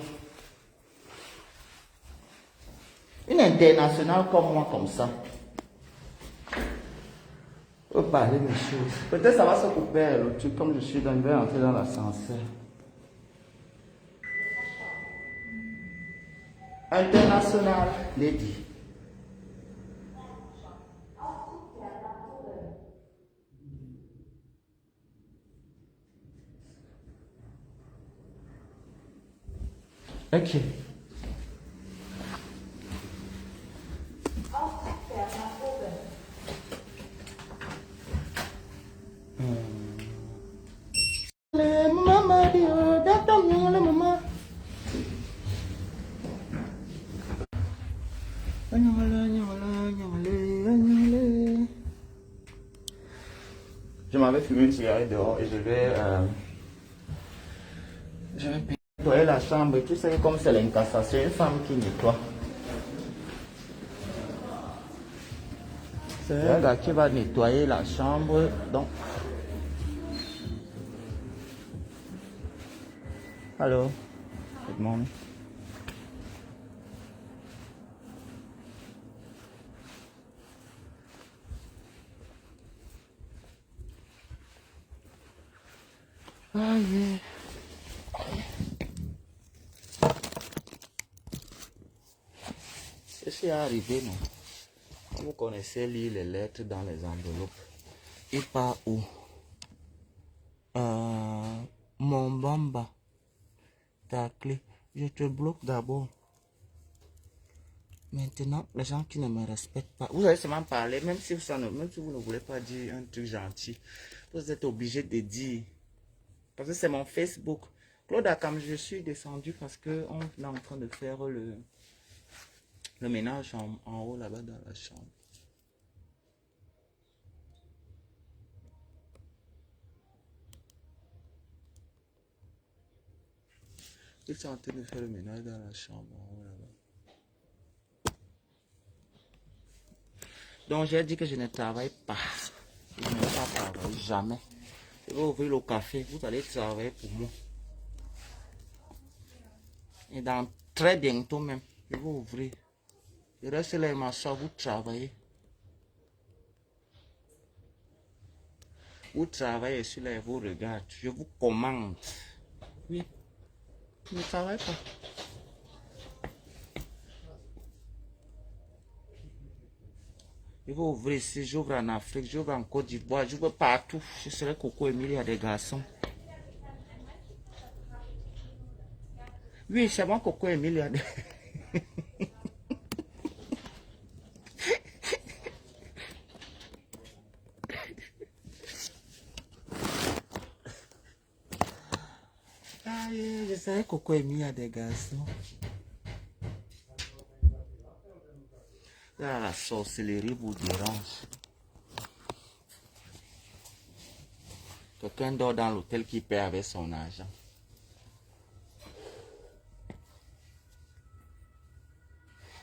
Une internationale comme moi, comme ça. Faut parler mes choses. Peut-être ça va se couper le truc comme je suis dans, je vais entrer dans l'ascenseur. International lady. Ok. Je m'avais fumé une cigarette dehors et je vais nettoyer la chambre. Et tu sais, comme c'est l'incassation, c'est une femme qui nettoie. C'est un gars qui va nettoyer la chambre. Donc, hello, good morning. Ah yeah. C'est arrivé, non? Vous connaissez lire les lettres dans les enveloppes. Et pas où? Mon bamba. Ta clé. Je te bloque d'abord. Maintenant, les gens qui ne me respectent pas, vous allez seulement parler, même si vous ne voulez pas dire un truc gentil. Vous êtes obligé de dire. Parce que c'est mon Facebook. Claude Akam, je suis descendu parce qu'on est en train de faire le ménage en haut là-bas dans la chambre. Ils sont en train de faire le ménage dans la chambre en haut là-bas. Donc j'ai dit que je ne travaille pas. Je ne vais pas travailler, jamais. Je vais ouvrir le café, vous allez travailler pour moi. Et dans très bientôt même, je vais ouvrir. Je reste là et m'assois, vous travaillez. Vous travaillez sur là et vous regardez. Je vous commande. Oui, je ne travaille pas. Je vais ouvrir ici, j'ouvre en Afrique, j'ouvre en Côte d'Ivoire, j'ouvre partout. Je serai Coco Emile, il y a des garçons. Oui, c'est moi Coco Emile, il y a des... Je serai Coco Emile, il y a des garçons. Là, la sorcellerie vous dérange. Quelqu'un dort dans l'hôtel qui paie avec son argent.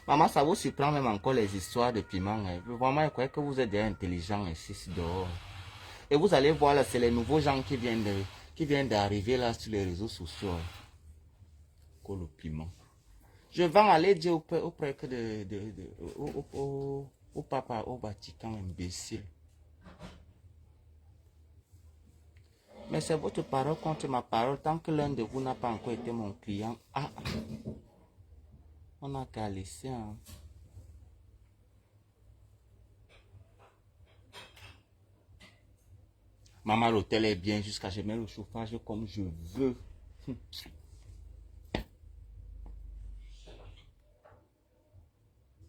Maman, ça vous surprend même encore les histoires de piment. Hein. Vraiment, je crois que vous êtes déjà intelligent ici dehors. Et vous allez voir là, c'est les nouveaux gens qui viennent d'arriver là sur les réseaux sociaux. Que le piment. Je vais aller dire au prêtre au papa, au Vatican, imbécile. Mais c'est votre parole contre ma parole. Tant que l'un de vous n'a pas encore été mon client, on n'a qu'à laisser. Hein. Maman, l'hôtel est bien jusqu'à je mets le chauffage comme je veux.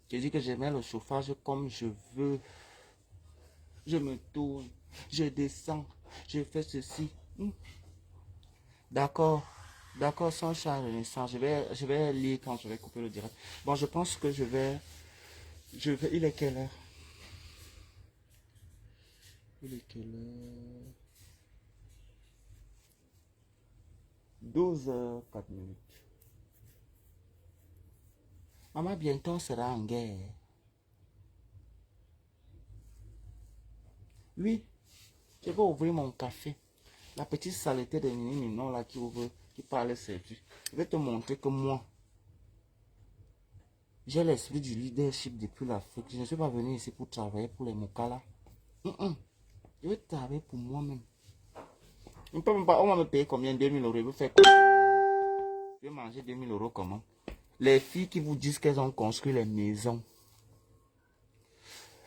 Je dis que je mets le chauffage comme je veux. Je me tourne, je descends, je fais ceci. D'accord, d'accord, sans charge l'instant. Je vais lire quand je vais couper le direct. Bon, je pense que il est quelle heure? Il est quelle heure? 12h04. Maman, bientôt on sera en guerre. Oui, je vais ouvrir mon café. La petite saleté de Nini Ninon là qui ouvre, qui parle séduit. Je vais te montrer que moi, j'ai l'esprit du leadership depuis l'Afrique. Je ne suis pas venu ici pour travailler pour les Mokala. Je vais travailler pour moi-même. On va me payer combien? 2000 euros. Je vais faire quoi? Je vais manger 2000 euros comment? Les filles qui vous disent qu'elles ont construit les maisons,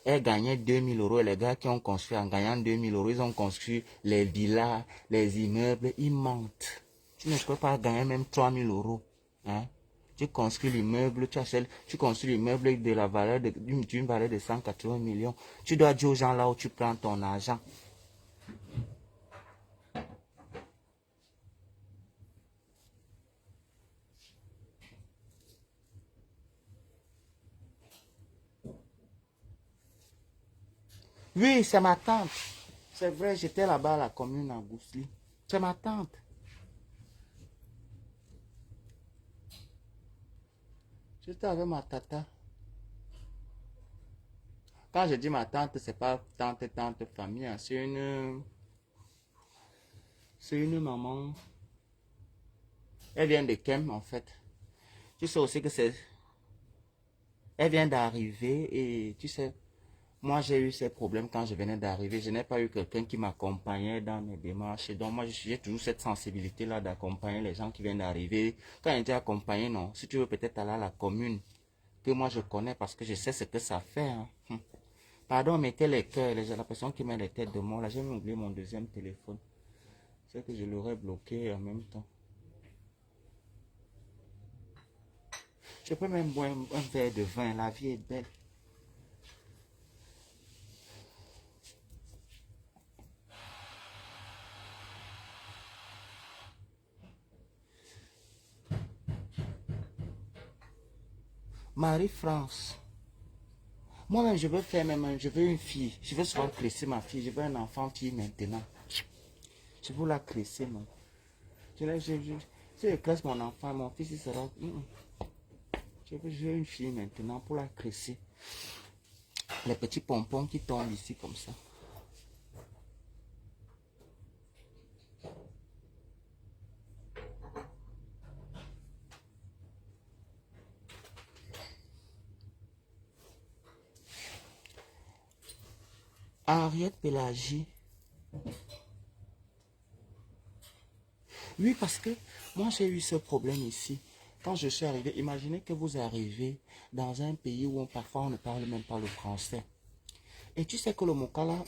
elles gagnaient 2000 euros. Et les gars qui ont construit en gagnant 2000 euros, ils ont construit les villas, les immeubles. Ils mentent. Tu ne peux pas gagner même 3000 euros. Hein? Tu construis l'immeuble, tu construis l'immeuble de la valeur d'une valeur de 180 millions. Tu dois dire aux gens là où tu prends ton argent. Oui, c'est ma tante. C'est vrai, j'étais là-bas à la commune à Gousli. C'est ma tante. J'étais avec ma tata. Quand je dis ma tante, c'est pas tante famille. Hein. C'est une maman. Elle vient de Kem en fait. Tu sais aussi que c'est. Elle vient d'arriver et tu sais, moi j'ai eu ces problèmes quand je venais d'arriver. Je n'ai pas eu quelqu'un qui m'accompagnait dans mes démarches. Donc moi j'ai toujours cette sensibilité là d'accompagner les gens qui viennent d'arriver. Quand je dis accompagner, non. Si tu veux peut-être aller à la commune que moi je connais parce que je sais ce que ça fait. Hein. Pardon, mettez les cœurs, la personne qui met les têtes de mort. Là, j'ai oublié mon deuxième téléphone. C'est que je l'aurais bloqué en même temps. Je peux même boire un verre de vin. La vie est belle. Marie-France. Moi-même, je veux faire même, je veux une fille. Je veux souvent cresser ma fille. Je veux un enfant fille maintenant. Je veux la cresser, non. Si je cresse mon enfant, mon fils, il sera. Je veux une fille maintenant pour la cresser. Les petits pompons qui tombent ici comme ça. Henriette Pélagie. Oui, parce que moi j'ai eu ce problème ici. Quand je suis arrivé, imaginez que vous arrivez dans un pays où parfois on ne parle même pas le français. Et tu sais que le Mokala,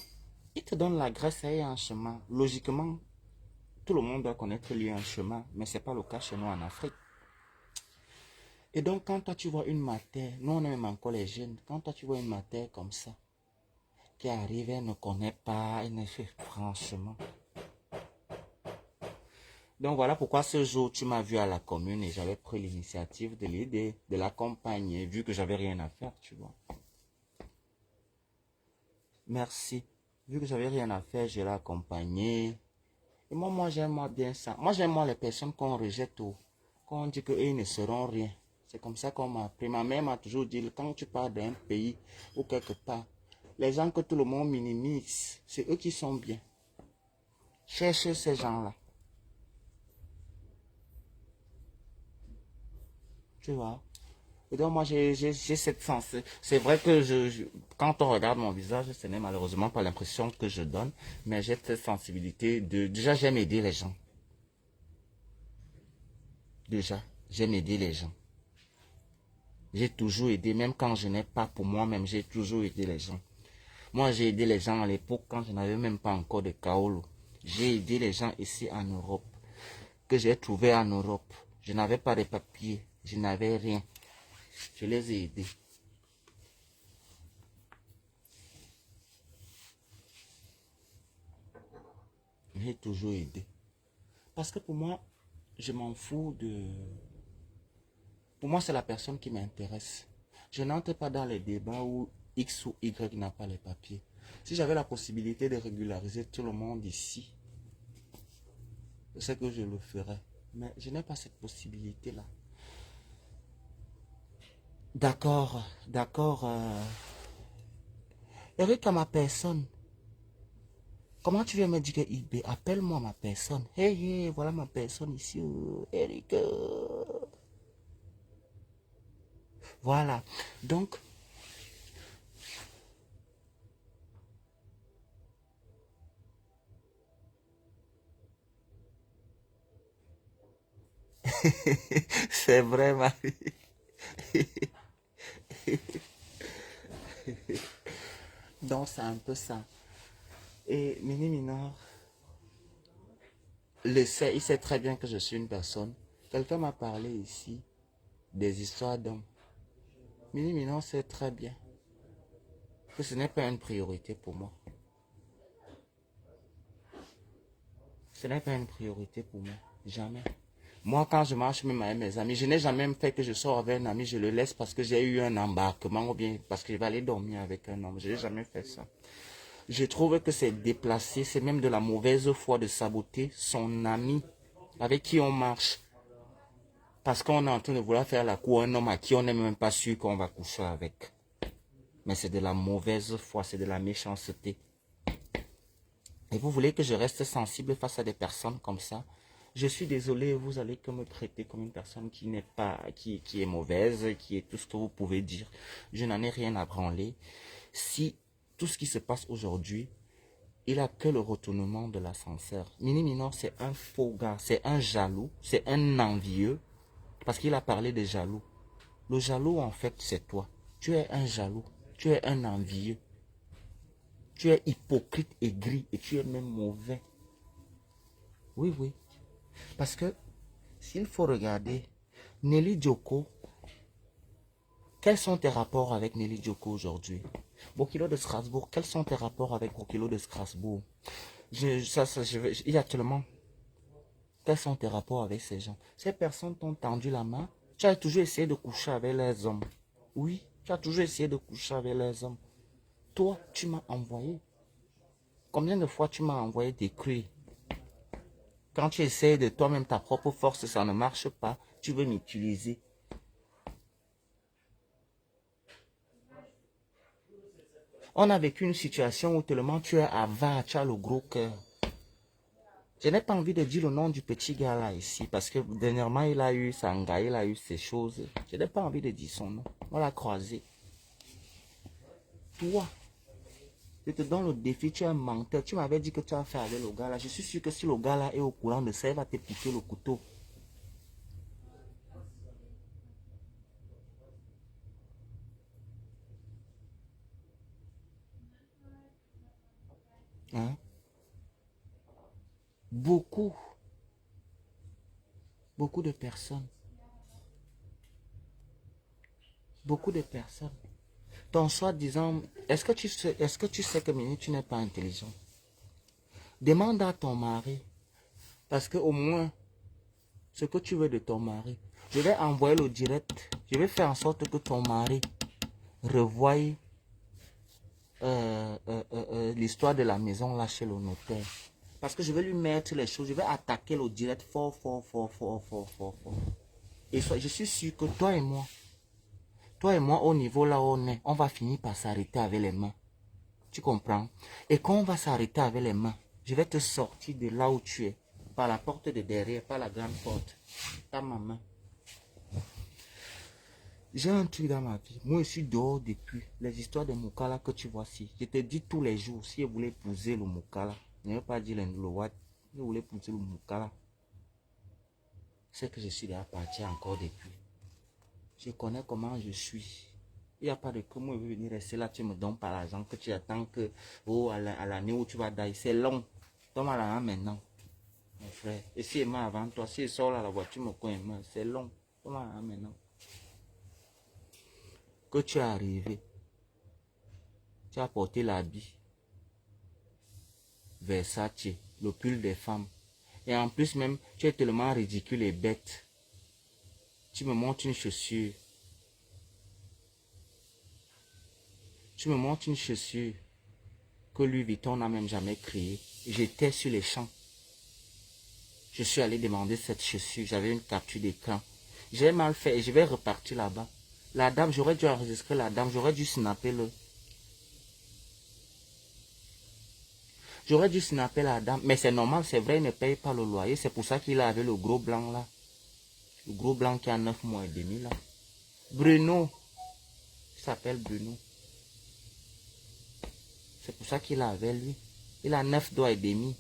il te donne la Grèce et un chemin. Logiquement, tout le monde doit connaître lui un chemin, mais ce n'est pas le cas chez nous en Afrique. Et donc quand toi tu vois une matière, nous on est même encore les jeunes, quand toi tu vois une matière comme ça, qui arrive, elle ne connaît pas, elle ne fait franchement. Donc voilà pourquoi ce jour tu m'as vu à la commune et j'avais pris l'initiative de l'aider, de l'accompagner, vu que j'avais rien à faire, tu vois. Merci. Vu que j'avais rien à faire, je l'ai accompagné. Et moi j'aime bien ça. Moi j'aime les personnes qu'on rejette ou qu'on dit qu'ils ne seront rien. C'est comme ça qu'on m'a appris. Ma mère m'a toujours dit, quand tu pars d'un pays ou quelque part, les gens que tout le monde minimise, c'est eux qui sont bien. Cherchez ces gens-là. Tu vois. Et donc, moi, j'ai cette sens. C'est vrai que quand on regarde mon visage, ce n'est malheureusement pas l'impression que je donne, mais j'ai cette sensibilité de... Déjà, j'aime aider les gens. Déjà, j'aime aider les gens. J'ai toujours aidé, même quand je n'ai pas pour moi-même, j'ai toujours aidé les gens. Moi, j'ai aidé les gens à l'époque quand je n'avais même pas encore de kaolo. J'ai aidé les gens ici en Europe, que j'ai trouvé en Europe. Je n'avais pas de papiers, je n'avais rien. Je les ai aidés. J'ai toujours aidé. Parce que pour moi, je m'en fous de... Pour moi, c'est la personne qui m'intéresse. Je n'entre pas dans les débats où X ou Y n'a pas les papiers. Si j'avais la possibilité de régulariser tout le monde ici, c'est que je le ferais. Mais je n'ai pas cette possibilité-là. D'accord, d'accord. Eric, à ma personne. Comment tu viens me dire que IB, appelle-moi ma personne. Hey, hey, voilà ma personne ici. Eric. Voilà. Donc, c'est vrai, Marie. Donc, c'est un peu ça. Et Mini Minor, il sait très bien que je suis une personne. Quelqu'un m'a parlé ici des histoires d'hommes. Mini Minor sait très bien que ce n'est pas une priorité pour moi. Ce n'est pas une priorité pour moi. Jamais. Moi, quand je marche même avec mes amis, je n'ai jamais fait que je sors avec un ami, je le laisse parce que j'ai eu un embarquement ou bien parce que je vais aller dormir avec un homme. Je n'ai jamais fait ça. Je trouve que c'est déplacé, c'est même de la mauvaise foi de saboter son ami avec qui on marche. Parce qu'on est en train de vouloir faire la cour à un homme à qui on n'est même pas sûr qu'on va coucher avec. Mais c'est de la mauvaise foi, c'est de la méchanceté. Et vous voulez que je reste sensible face à des personnes comme ça? Je suis désolé, vous allez que me traiter comme une personne qui n'est pas, qui est mauvaise, qui est tout ce que vous pouvez dire. Je n'en ai rien à branler. Si tout ce qui se passe aujourd'hui, il a que le retournement de l'ascenseur. Mini Minor, c'est un faux gars, c'est un jaloux, c'est un envieux, parce qu'il a parlé de jaloux. Le jaloux, en fait, c'est toi. Tu es un jaloux, tu es un envieux. Tu es hypocrite, aigri et tu es même mauvais. Oui, oui. Parce que s'il faut regarder, Nelly Djoko, quels sont tes rapports avec Nelly Djoko aujourd'hui? Bokilo de Strasbourg, quels sont tes rapports avec Bokilo de Strasbourg? Il y a tellement. Quels sont tes rapports avec ces gens? Ces personnes t'ont tendu la main. Tu as toujours essayé de coucher avec les hommes. Oui, tu as toujours essayé de coucher avec les hommes. Toi, tu m'as envoyé. Combien de fois tu m'as envoyé des cris? Quand tu essaies de toi-même ta propre force, ça ne marche pas. Tu veux m'utiliser. On a vécu une situation où tellement tu es avare, tu as le gros cœur. Je n'ai pas envie de dire le nom du petit gars là ici, parce que dernièrement il a eu Sanga, il a eu ces choses. Je n'ai pas envie de dire son nom. On l'a croisé. Toi, je te donne le défi, tu es un menteur. Tu m'avais dit que tu as fait avec le gars là. Je suis sûr que si le gars là est au courant de ça, il va te piquer le couteau. Hein? Beaucoup, beaucoup de personnes. Beaucoup de personnes. Ton soi-disant, est-ce que tu sais que Mini, tu n'es pas intelligent? Demande à ton mari, parce que au moins, ce que tu veux de ton mari, je vais envoyer le direct, je vais faire en sorte que ton mari revoie l'histoire de la maison là chez le notaire. Parce que je vais lui mettre les choses, je vais attaquer le direct fort, fort, fort, fort, fort, fort, fort. Et je suis sûr que toi et moi, au niveau là où on est, on va finir par s'arrêter avec les mains. Tu comprends? Et quand on va s'arrêter avec les mains, je vais te sortir de là où tu es, par la porte de derrière, par la grande porte, par ma main. J'ai un truc dans ma vie. Moi, je suis dehors depuis. Les histoires de Moukala que tu vois ici. Je te dis tous les jours, si vous voulez épouser le Moukala, ne veux pas dire le what. Si vous voulez épouser le Moukala, c'est que je suis déjà parti encore depuis. Je connais comment je suis. Il n'y a pas de comment je veux venir rester là, tu me donnes pas l'argent, que tu attends que, oh, à l'année où tu vas d'ailleurs. C'est long. Donne-moi l'argent maintenant, mon frère. Et si il m'a avant toi, si il sort là, la voiture me cogne, c'est long. Donne-moi l'argent maintenant. Que tu es arrivé, tu as porté l'habit Versace, le pull des femmes. Et en plus même, tu es tellement ridicule et bête. Tu me montres une chaussure. Tu me montres une chaussure que Louis Vuitton n'a même jamais créée. J'étais sur les champs. Je suis allé demander cette chaussure. J'avais une capture d'écran. J'ai mal fait et je vais repartir là-bas. La dame, j'aurais dû enregistrer la dame. J'aurais dû snapper le. J'aurais dû snapper la dame. Mais c'est normal, c'est vrai, il ne paye pas le loyer. C'est pour ça qu'il avait le gros blanc là. Le gros blanc qui a 9 mois et demi là. Bruno. Il s'appelle Bruno. C'est pour ça qu'il a avec lui. Il a 9 doigts et demi.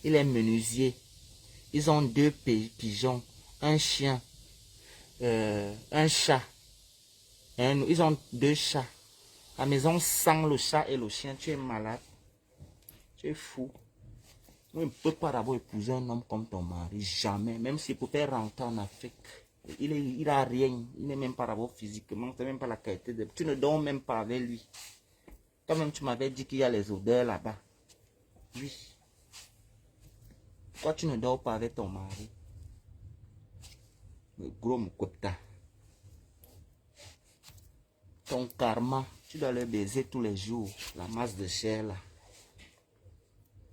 Il est menuisier. Ils ont 2 pigeons, un chien, un chat. Ils ont 2 chats. La maison sans le chat et le chien, tu es malade. Tu es fou. On ne peut pas d'abord épouser un homme comme ton mari. Jamais. Même s'il pouvait rentrer en Afrique. Il a rien. Il n'est même pas d'abord physiquement. Tu n'as même pas la qualité de... Tu ne dors même pas avec lui. Quand même, tu m'avais dit qu'il y a les odeurs là-bas. Oui. Pourquoi tu ne dors pas avec ton mari? Le gros Mokota. Ton karma, tu dois le baiser tous les jours. La masse de chair là.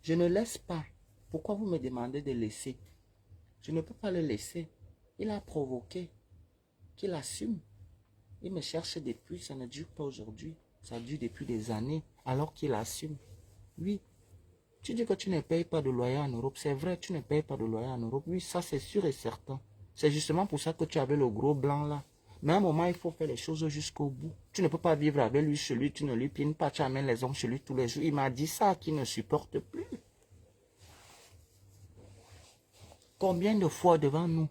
Je ne laisse pas. Pourquoi vous me demandez de laisser? Je ne peux pas le laisser. Il a provoqué. Qu'il assume. Il me cherche depuis. Ça ne dure pas aujourd'hui. Ça dure depuis des années. Alors qu'il assume. Oui. Tu dis que tu ne payes pas de loyer en Europe. C'est vrai, tu ne payes pas de loyer en Europe. Oui, ça c'est sûr et certain. C'est justement pour ça que tu avais le gros blanc là. Mais à un moment, il faut faire les choses jusqu'au bout. Tu ne peux pas vivre avec lui, chez lui, tu ne lui pines pas, tu amènes les hommes chez lui tous les jours. Il m'a dit ça, qu'il ne supporte plus. Combien de fois devant nous,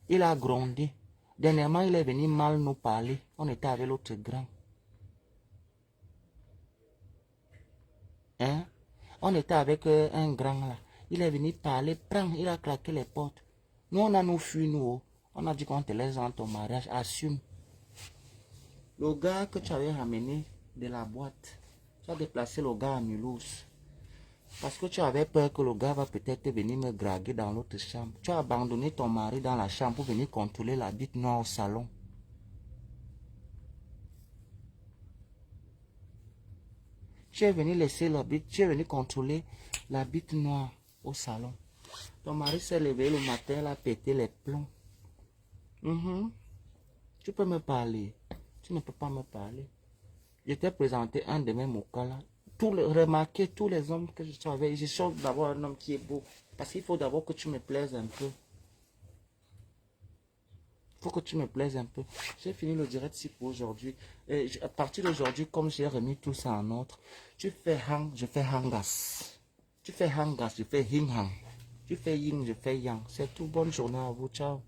il a grondé. Dernièrement, il est venu mal nous parler. On était avec l'autre grand. Hein? On était avec un grand là. Il est venu parler, prends, il a claqué les portes. Nous, on a nous fui, nous. On a dit qu'on te laisse dans ton mariage, assume. Le gars que tu avais ramené de la boîte, tu as déplacé le gars à Mulhouse. Parce que tu avais peur que le gars va peut-être venir me draguer dans l'autre chambre. Tu as abandonné ton mari dans la chambre pour venir contrôler la bite noire au salon. Tu es venu laisser la bite, tu es venu contrôler la bite noire au salon. Ton mari s'est levé le matin, il a pété les plombs. Tu peux me parler. Tu ne peux pas me parler. Je t'ai présenté un de mes Moukala. Remarquez tous les hommes que je savais. Je cherche d'abord un homme qui est beau. Parce qu'il faut d'abord que tu me plaises un peu. Il faut que tu me plaises un peu. J'ai fini le direct ici pour aujourd'hui. À partir d'aujourd'hui, comme j'ai remis tout ça en ordre, tu fais hang, je fais hangas. Tu fais hangas, je fais hing hang. Tu fais yin, je fais yang. C'est tout. Bonne journée à vous. Ciao.